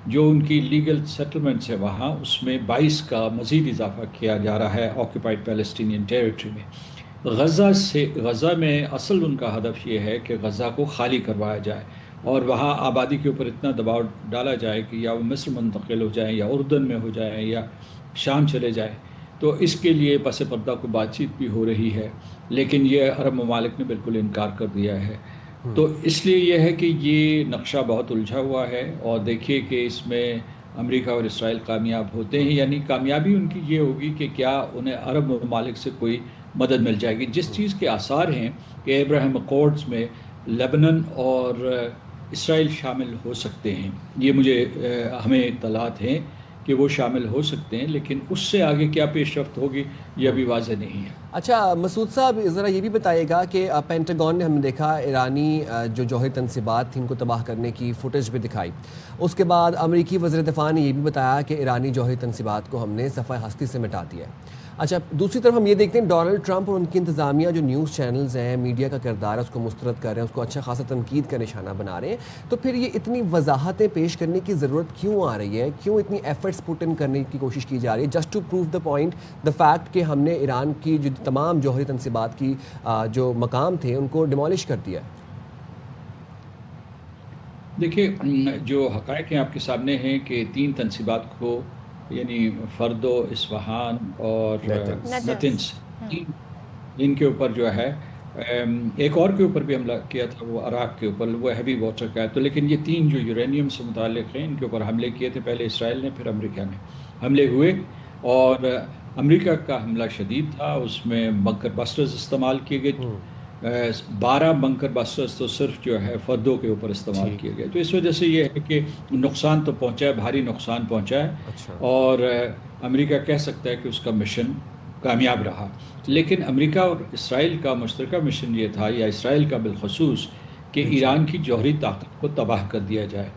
[SPEAKER 11] جو ان کی لیگل سیٹلمنٹس ہے وہاں اس میں 22 کا مزید اضافہ کیا جا رہا ہے آکوپائڈ پیلسٹینین ٹیریٹری میں۔ غزہ میں اصل ان کا ہدف یہ ہے کہ غزہ کو خالی کروایا جائے اور وہاں آبادی کے اوپر اتنا دباؤ ڈالا جائے کہ یا وہ مصر منتقل ہو جائیں یا اردن میں ہو جائیں یا شام چلے جائیں۔ تو اس کے لیے پس پردہ کو بات چیت بھی ہو رہی ہے، لیکن یہ عرب ممالک نے بالکل انکار کر دیا ہے. تو اس لیے یہ ہے کہ یہ نقشہ بہت الجھا ہوا ہے، اور دیکھیے کہ اس میں امریکہ اور اسرائیل کامیاب ہوتے ہیں، یعنی کامیابی ان کی یہ ہوگی کہ کیا انہیں عرب ممالک سے کوئی مدد مل جائے گی. جس چیز کے آثار ہیں کہ ابراہیم اکارڈز میں لیبنان اور اسرائیل شامل ہو سکتے ہیں، یہ مجھے ہمیں اطلاعات ہیں کہ وہ شامل ہو سکتے ہیں، لیکن اس سے آگے کیا پیش رفت ہوگی یہ ابھی واضح نہیں ہے.
[SPEAKER 3] اچھا مسعود صاحب، ذرا یہ بھی بتائیے گا کہ پینٹاگون نے ہم نے دیکھا ایرانی جو جوہری تنصیبات تھیں ان کو تباہ کرنے کی فوٹیج بھی دکھائی. اس کے بعد امریکی وزیر دفاع نے یہ بھی بتایا کہ ایرانی جوہری تنصیبات کو ہم نے صفحہ ہستی سے مٹا دیا ہے. اچھا دوسری طرف ہم یہ دیکھتے ہیں ڈونلڈ ٹرمپ اور ان کی انتظامیہ جو نیوز چینلز ہیں، میڈیا کا کردار ہے، اس کو مسترد کر رہے ہیں، اس کو اچھا خاصا تنقید کا نشانہ بنا رہے ہیں. تو پھر یہ اتنی وضاحتیں پیش کرنے کی ضرورت کیوں آ رہی ہے؟ کیوں اتنی ایفرٹس پٹ ان کرنے کی کوشش کی جا رہی ہے just to prove the point, the fact کہ ہم نے ایران کی جو تمام جوہری تنصیبات کی جو مقام تھے ان کو ڈیمالش کر دیا؟
[SPEAKER 11] دیکھیے جو حقائق ہیں آپ کے سامنے ہیں کہ 3 تنصیبات کو، یعنی فردو، اصفہان اور نتنز، ان کے اوپر جو ہے ایک اور کے اوپر بھی حملہ کیا تھا، وہ عراق کے اوپر، وہ ہیوی واٹر کا ہے. تو لیکن یہ 3 جو یورینیم سے متعلق ہیں ان کے اوپر حملے کیے تھے، پہلے اسرائیل نے پھر امریکہ نے. حملے ہوئے اور امریکہ کا حملہ شدید تھا، اس میں بنکر بسٹرز استعمال کیے گئے. 12 بنکر بسٹرز تو صرف جو ہے فردوں کے اوپر استعمال کیے گئے. تو اس وجہ سے یہ ہے کہ نقصان تو پہنچا ہے، بھاری نقصان پہنچا ہے، اور امریکہ کہہ سکتا ہے کہ اس کا مشن کامیاب رہا. لیکن امریکہ اور اسرائیل کا مشترکہ مشن یہ تھا، یا اسرائیل کا بالخصوص، کہ ایران کی جوہری طاقت کو تباہ کر دیا جائے.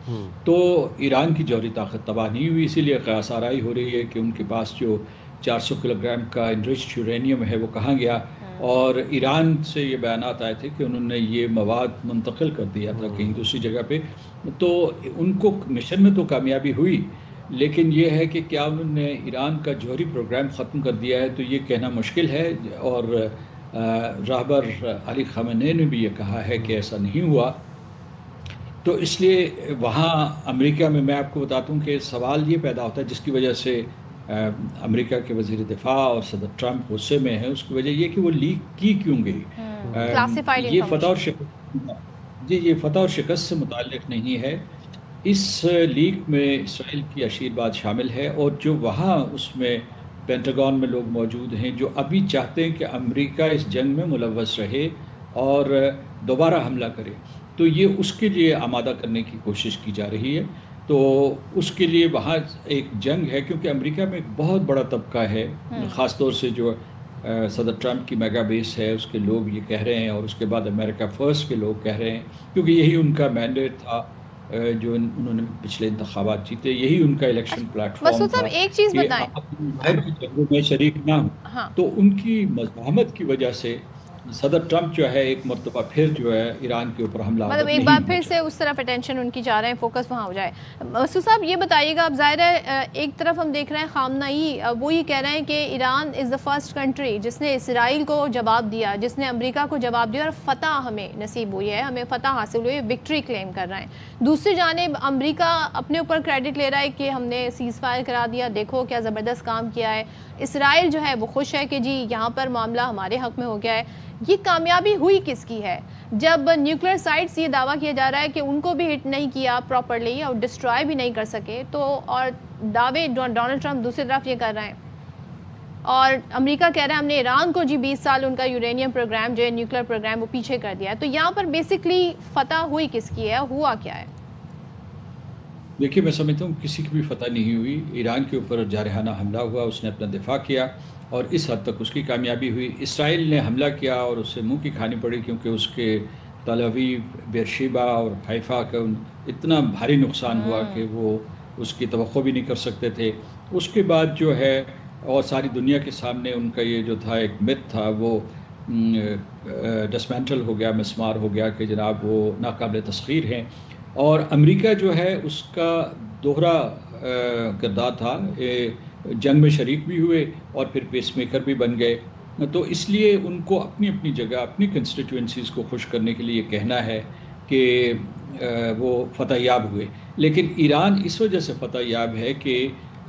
[SPEAKER 11] تو ایران کی جوہری طاقت تباہ نہیں ہوئی، اسی لیے قیاس آرائی ہو رہی ہے کہ ان کے پاس جو 400 کلو گرام کا انریچڈ یورینیم ہے وہ کہاں گیا. اور ایران سے یہ بیانات آئے تھے کہ انہوں نے یہ مواد منتقل کر دیا تھا کہیں دوسری جگہ پہ. تو ان کو مشن میں تو کامیابی ہوئی، لیکن یہ ہے کہ کیا انہوں نے ایران کا جوہری پروگرام ختم کر دیا ہے، تو یہ کہنا مشکل ہے. اور راہبر علی خامنئی نے بھی یہ کہا ہے کہ ایسا نہیں ہوا. تو اس لیے وہاں امریکہ میں آپ کو بتاتا ہوں کہ سوال یہ پیدا ہوتا ہے، جس کی وجہ سے امریکہ کے وزیر دفاع اور صدر ٹرمپ غصے میں ہیں، اس کی وجہ یہ کہ وہ لیک کی کیوں گئی. یہ فتح اور شکست سے متعلق نہیں ہے. اس لیک میں اسرائیل کی اشیر بات شامل ہے، اور جو وہاں اس میں پینٹاگون میں لوگ موجود ہیں جو ابھی چاہتے ہیں کہ امریکہ اس جنگ میں ملوث رہے اور دوبارہ حملہ کرے. تو یہ اس کے لیے آمادہ کرنے کی کوشش کی جا رہی ہے. تو اس کے لیے وہاں ایک جنگ ہے، کیونکہ امریکہ میں ایک بہت بڑا طبقہ ہے، خاص طور سے جو صدر ٹرمپ کی میگا بیس ہے اس کے لوگ یہ کہہ رہے ہیں، اور اس کے بعد امریکہ فرسٹ کے لوگ کہہ رہے ہیں، کیونکہ یہی ان کا مینڈیٹ تھا جو انہوں نے پچھلے انتخابات جیتے، یہی ان کا الیکشن پلیٹ فارم تھا.
[SPEAKER 2] ایک چیز بتائیں،
[SPEAKER 11] جنگوں میں شریک نہ ہوں. تو ان کی مزاحمت کی وجہ سے صدر ٹرمپ جو ہے ایک مرتبہ پھر جو ہے ایران کے اوپر حملہ،
[SPEAKER 2] مطلب ایک بار پھر سے اس طرف اٹینشن ان کی جا رہے ہیں، فوکس وہاں ہو جائے. مسعود صاحب یہ بتائیے گا، اب ظاہر ہے ایک طرف ہم دیکھ رہے ہیں خامنئی وہ یہ کہہ رہے ہیں کہ ایران از دا فرسٹ کنٹری جس نے اسرائیل کو جواب دیا، جس نے امریکہ کو جواب دیا، اور فتح ہمیں نصیب ہوئی ہے، ہمیں فتح حاصل ہوئی ہے، وکٹری کلیم کر رہے ہیں. دوسری جانب امریکہ اپنے اوپر کریڈٹ لے رہا ہے کہ ہم نے سیز فائر کرا دیا، دیکھو کیا زبردست کام کیا ہے. اسرائیل جو ہے وہ خوش ہے کہ جی یہاں پر معاملہ ہمارے حق میں ہو گیا ہے. یہ کامیابی ہوئی کس کی ہے جب نیوکلیر سائٹس یہ دعویٰ کیا جا رہا ہے کہ ان کو بھی ہٹ نہیں کیا پراپرلی اور ڈسٹرائے بھی نہیں کر سکے؟ تو اور دعوے ڈونلڈ ٹرمپ دوسری طرف یہ کر رہے ہیں، اور امریکہ کہہ رہا ہے ہم نے ایران کو جی 20 سال ان کا یورینیم پروگرام جو ہے نیوکلیر پروگرام وہ پیچھے کر دیا ہے. تو یہاں پر بیسکلی فتح ہوئی کس کی ہے، ہوا کیا ہے؟
[SPEAKER 11] دیکھیے میں سمجھتا ہوں کسی کی بھی فتح نہیں ہوئی. ایران کے اوپر جارحانہ حملہ ہوا، اس نے اپنا دفاع کیا اور اس حد تک اس کی کامیابی ہوئی. اسرائیل نے حملہ کیا اور اسے منہ کی کھانی پڑی، کیونکہ اس کے تل ابیب، بیرشیبا اور حیفا کا اتنا بھاری نقصان ہوا کہ وہ اس کی توقع بھی نہیں کر سکتے تھے. اس کے بعد جو ہے اور ساری دنیا کے سامنے ان کا یہ جو تھا ایک مت تھا وہ ڈسمینٹل ہو گیا، مسمار ہو گیا کہ جناب وہ ناقابل تسخیر ہیں. اور امریکہ جو ہے اس کا دوہرا کردار تھا، جنگ میں شریک بھی ہوئے اور پھر پیس میکر بھی بن گئے. تو اس لیے ان کو اپنی اپنی جگہ اپنی کنسٹیٹوئنسیز کو خوش کرنے کے لیے یہ کہنا ہے کہ وہ فتح یاب ہوئے. لیکن ایران اس وجہ سے فتح یاب ہے کہ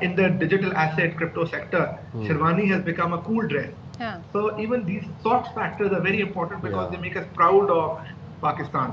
[SPEAKER 12] in the digital asset crypto sector, Sherwani has become a cool dress. So even these soft factors are very important because they make us proud of Pakistan.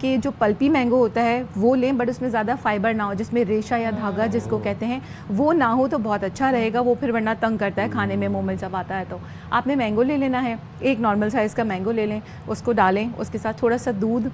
[SPEAKER 13] کہ جو پلپی مینگو ہوتا ہے وہ لیں, بٹ اس میں زیادہ فائبر نہ ہو, جس میں ریشہ یا دھاگا جس کو کہتے ہیں وہ نہ ہو تو بہت اچھا رہے گا, وہ پھر ورنہ تنگ کرتا ہے کھانے میں, منہ میں جب آتا ہے. تو آپ نے مینگو لے لینا ہے, ایک نارمل سائز کا مینگو لے لیں, اس کو ڈالیں, اس کے ساتھ تھوڑا سا دودھ,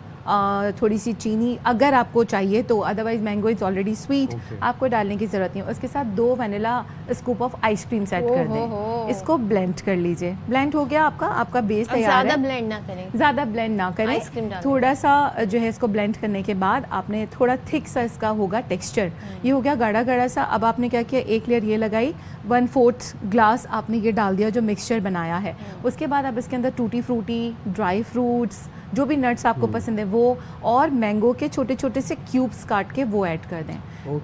[SPEAKER 13] تھوڑی سی چینی اگر آپ کو چاہیے تو, otherwise mango is already sweet, آپ کو ڈالنے کی ضرورت نہیں. اس کے ساتھ 2 vanilla scoop of ice cream set کر دیں, اس کو بلینڈ کر لیجئے. بلینڈ ہو گیا آپ کا بیس تیار ہے.
[SPEAKER 2] زیادہ بلینڈ نہ کریں,
[SPEAKER 13] زیادہ بلینڈ نہ کریں, تھوڑا سا جو ہے اس کو بلینڈ کرنے کے بعد آپ نے تھوڑا تھک سا اس کا ہوگا ٹیکسچر, یہ ہو گیا گاڑھا گاڑھا سا. اب آپ نے کیا کیا, ایک لیئر یہ لگائی, 1/4 گلاس آپ نے یہ ڈال دیا جو مکسچر بنایا ہے. اس کے بعد آپ اس کے اندر ٹوٹی فروٹی, ڈرائی فروٹس, جو بھی نٹس آپ کو پسند ہے وہ, اور مینگو کے چھوٹے چھوٹے سے کیوبس کاٹ کے وہ ایڈ کر دیں.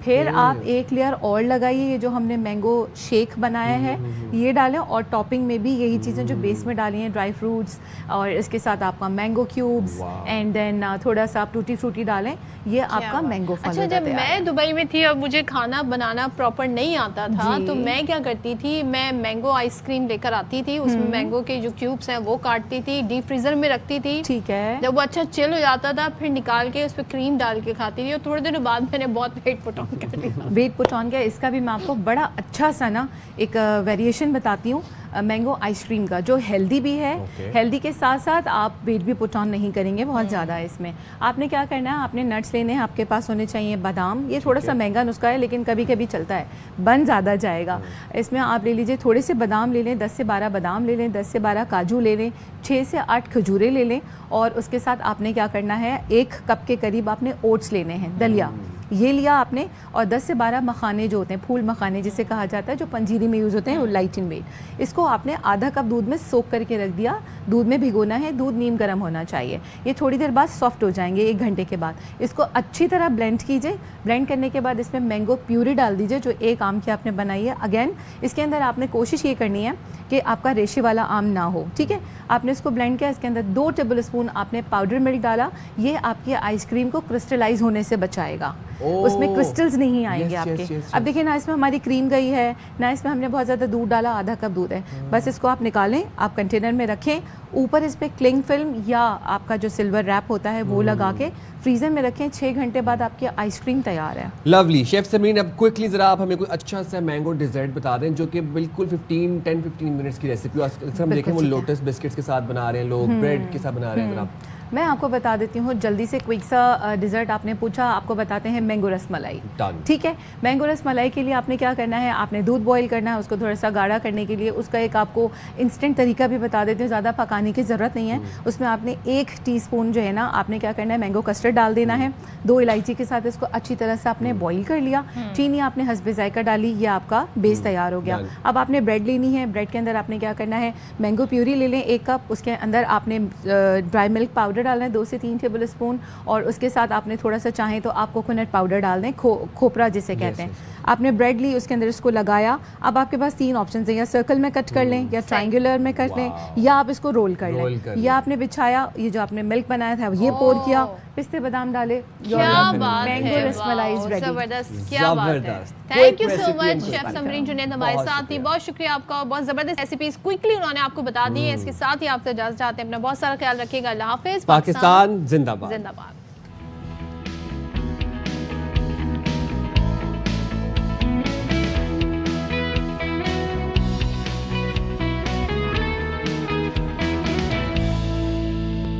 [SPEAKER 13] پھر آپ ایک لیئر اور لگائیے, یہ جو ہم نے مینگو شیک بنایا ہے یہ ڈالیں, اور ٹاپنگ میں بھی یہی چیزیں جو بیس میں ڈالی ہیں, ڈرائی فروٹس, اور اس کے ساتھ آپ کا مینگو کیوبس, اینڈ دین تھوڑا سا آپ ٹوٹی فروٹی ڈالیں, یہ آپ کا مینگو فلودا.
[SPEAKER 2] اچھا, جب میں دبئی میں تھی اور مجھے کھانا بنانا پراپر نہیں آتا تھا تو میں کیا کرتی تھی, میں مینگو آئس کریم لے کر آتی تھی, اس میں مینگو کے جو کیوبس ہیں وہ کاٹتی تھی, ڈیپ فریزر میں رکھتی تھی.
[SPEAKER 13] ٹھیک ہے,
[SPEAKER 2] جب وہ اچھا چل ہو جاتا تھا پھر نکال کے اس پہ کریم ڈال کے کھاتی تھی, اور تھوڑے دنوں بعد میں نے بہت ویٹ پٹ آن کر لیا.
[SPEAKER 13] ویٹ پٹ آن کیا, اس کا بھی میں آپ کو بڑا اچھا سا نا ایک ویریشن بتاتی ہوں مینگو آئس کریم کا, جو ہیلدی بھی ہے, ہیلدی کے ساتھ ساتھ آپ ویٹ بھی پٹ آن نہیں کریں گے بہت زیادہ. اس میں آپ نے کیا کرنا ہے, آپ نے نٹس لینے ہیں, آپ کے پاس ہونے چاہیے بادام, یہ تھوڑا سا مہنگا نسخہ ہے لیکن کبھی کبھی چلتا ہے, بن زیادہ جائے گا. اس میں آپ لے لیجیے تھوڑے سے بادام لے لیں, 10 سے 12 بادام لے لیں, 10 سے 12 کاجو لے لیں, 6 سے 8 کھجورے لے لیں, اور اس کے ساتھ آپ نے کیا کرنا ہے, 1 کپ کے قریب آپ نے اوٹس لینے ہیں, دلیا یہ لیا آپ نے, اور 10 سے 12 مکھانے جو ہوتے ہیں, پھول مکھانے جسے کہا جاتا ہے, جو پنجیری میں یوز ہوتے ہیں, لائٹ ان ویٹ, اس کو آپ نے آدھا کپ دودھ میں سوک کر کے رکھ دیا. دودھ میں بھگونا ہے, دودھ نیم گرم ہونا چاہیے, یہ تھوڑی دیر بعد سافٹ ہو جائیں گے, 1 گھنٹے کے بعد. اس کو اچھی طرح بلینڈ کیجئے, بلینڈ کرنے کے بعد اس میں مینگو پیوری ڈال دیجئے جو 1 آم کی آپ نے بنائی ہے. اگین اس کے اندر آپ نے کوشش یہ کرنی ہے کہ آپ کا ریشے والا آم نہ ہو, ٹھیک ہے. آپ نے اس کو بلینڈ کیا, اس کے اندر 2 ٹیبل اسپون آپ نے پاؤڈر ملک ڈالا, یہ آپ کی آئس کریم کو کرسٹلائز ہونے سے بچائے گا, اس میں کرسٹلز نہیں آئیں گے آپ کے. اب دیکھیں نا اس میں ہماری کریم گئی ہے, نہ اس میں ہم نے بہت زیادہ دودھ ڈالا, آدھا کپ دودھ ہے, بس اس کو آپ نکالیں, آپ کنٹینر میں رکھیں, اوپر اس پہ کلنگ فلم یا آپ کا جو سلور ریپ ہوتا ہے وہ لگا کے فریزر میں رکھیں. 6 گھنٹے بعد آپ کی آئس کریم تیار ہے.
[SPEAKER 3] لولی. شیف سمرین, اب کوئکلی ذرا آپ ہمیں کوئی اچھا سا مینگو ڈیزرٹ بتا دیں جو کہ بالکل 10-15 منٹس کی ریسیپی, ہم دیکھیں وہ لوٹس بسکٹس کے ساتھ بنا رہے ہیں لوگ, بریڈ کے ساتھ بنا رہے ہیں. ذرا
[SPEAKER 13] میں آپ کو بتا دیتی ہوں جلدی سے کوئک سا ڈیزرٹ. آپ نے پوچھا, آپ کو بتاتے ہیں مینگو رس ملائی. ٹھیک ہے, مینگو رس ملائی کے لیے آپ نے کیا کرنا ہے, آپ نے دودھ بوائل کرنا ہے, اس کو تھوڑا سا گاڑھا کرنے کے لیے اس کا ایک آپ کو انسٹنٹ طریقہ بھی بتا دیتے ہیں, زیادہ پکانے کی ضرورت نہیں ہے. اس میں آپ نے 1 ٹی اسپون جو ہے نا, آپ نے کیا کرنا ہے, مینگو کسٹرڈ ڈال دینا ہے, 2 الائچی کے ساتھ اس کو اچھی طرح سے آپ نے بوائل کر لیا, چینی آپ نے حسب ذائقہ ڈالی, یہ آپ کا بیس تیار ہو گیا. اب آپ نے بریڈ لینی ہے, بریڈ کے اندر آپ نے کیا کرنا ہے, مینگو پیوری لے لیں 1 کپ, اس کے اندر آپ نے ڈرائی ملک پاؤڈر ڈالنا ہے 2 سے 3 ٹیبل اسپون, اور اس کے ساتھ آپ نے تھوڑا سا چاہیں تو آپ کوکونٹ پاؤڈر ڈال دیں, کھوپرا جسے کہتے ہیں. آپ نے بریڈ لی, اس کے اندر اس کو لگایا. اب آپ کے پاس 3 آپشنز ہیں, یا سرکل میں کٹ کر لیں, یا ٹرائنگولر میں کٹ لیں, یا آپ اس کو رول کر لیں. یا آپ نے بچھایا, یہ جو آپ نے ملک بنایا تھا یہ پور کیا, پستے بادام ڈالے, mango ras malai is ready.
[SPEAKER 2] زبردست, کیا بات ہے. Thank you so much chef Samreen Junaid ہمارے ساتھ تھی, بہت شکریہ آپ کا. بہت زبردست ریسیپیز کوئکلی انہوں نے آپ کو بتا دی ہے. اس کے ساتھ ہی آپ سے اجازت چاہتے ہیں, اپنا بہت سارا خیال رکھیے گا. اللہ حافظ.
[SPEAKER 3] پاکستان زندہ باد.
[SPEAKER 2] زندہ باد.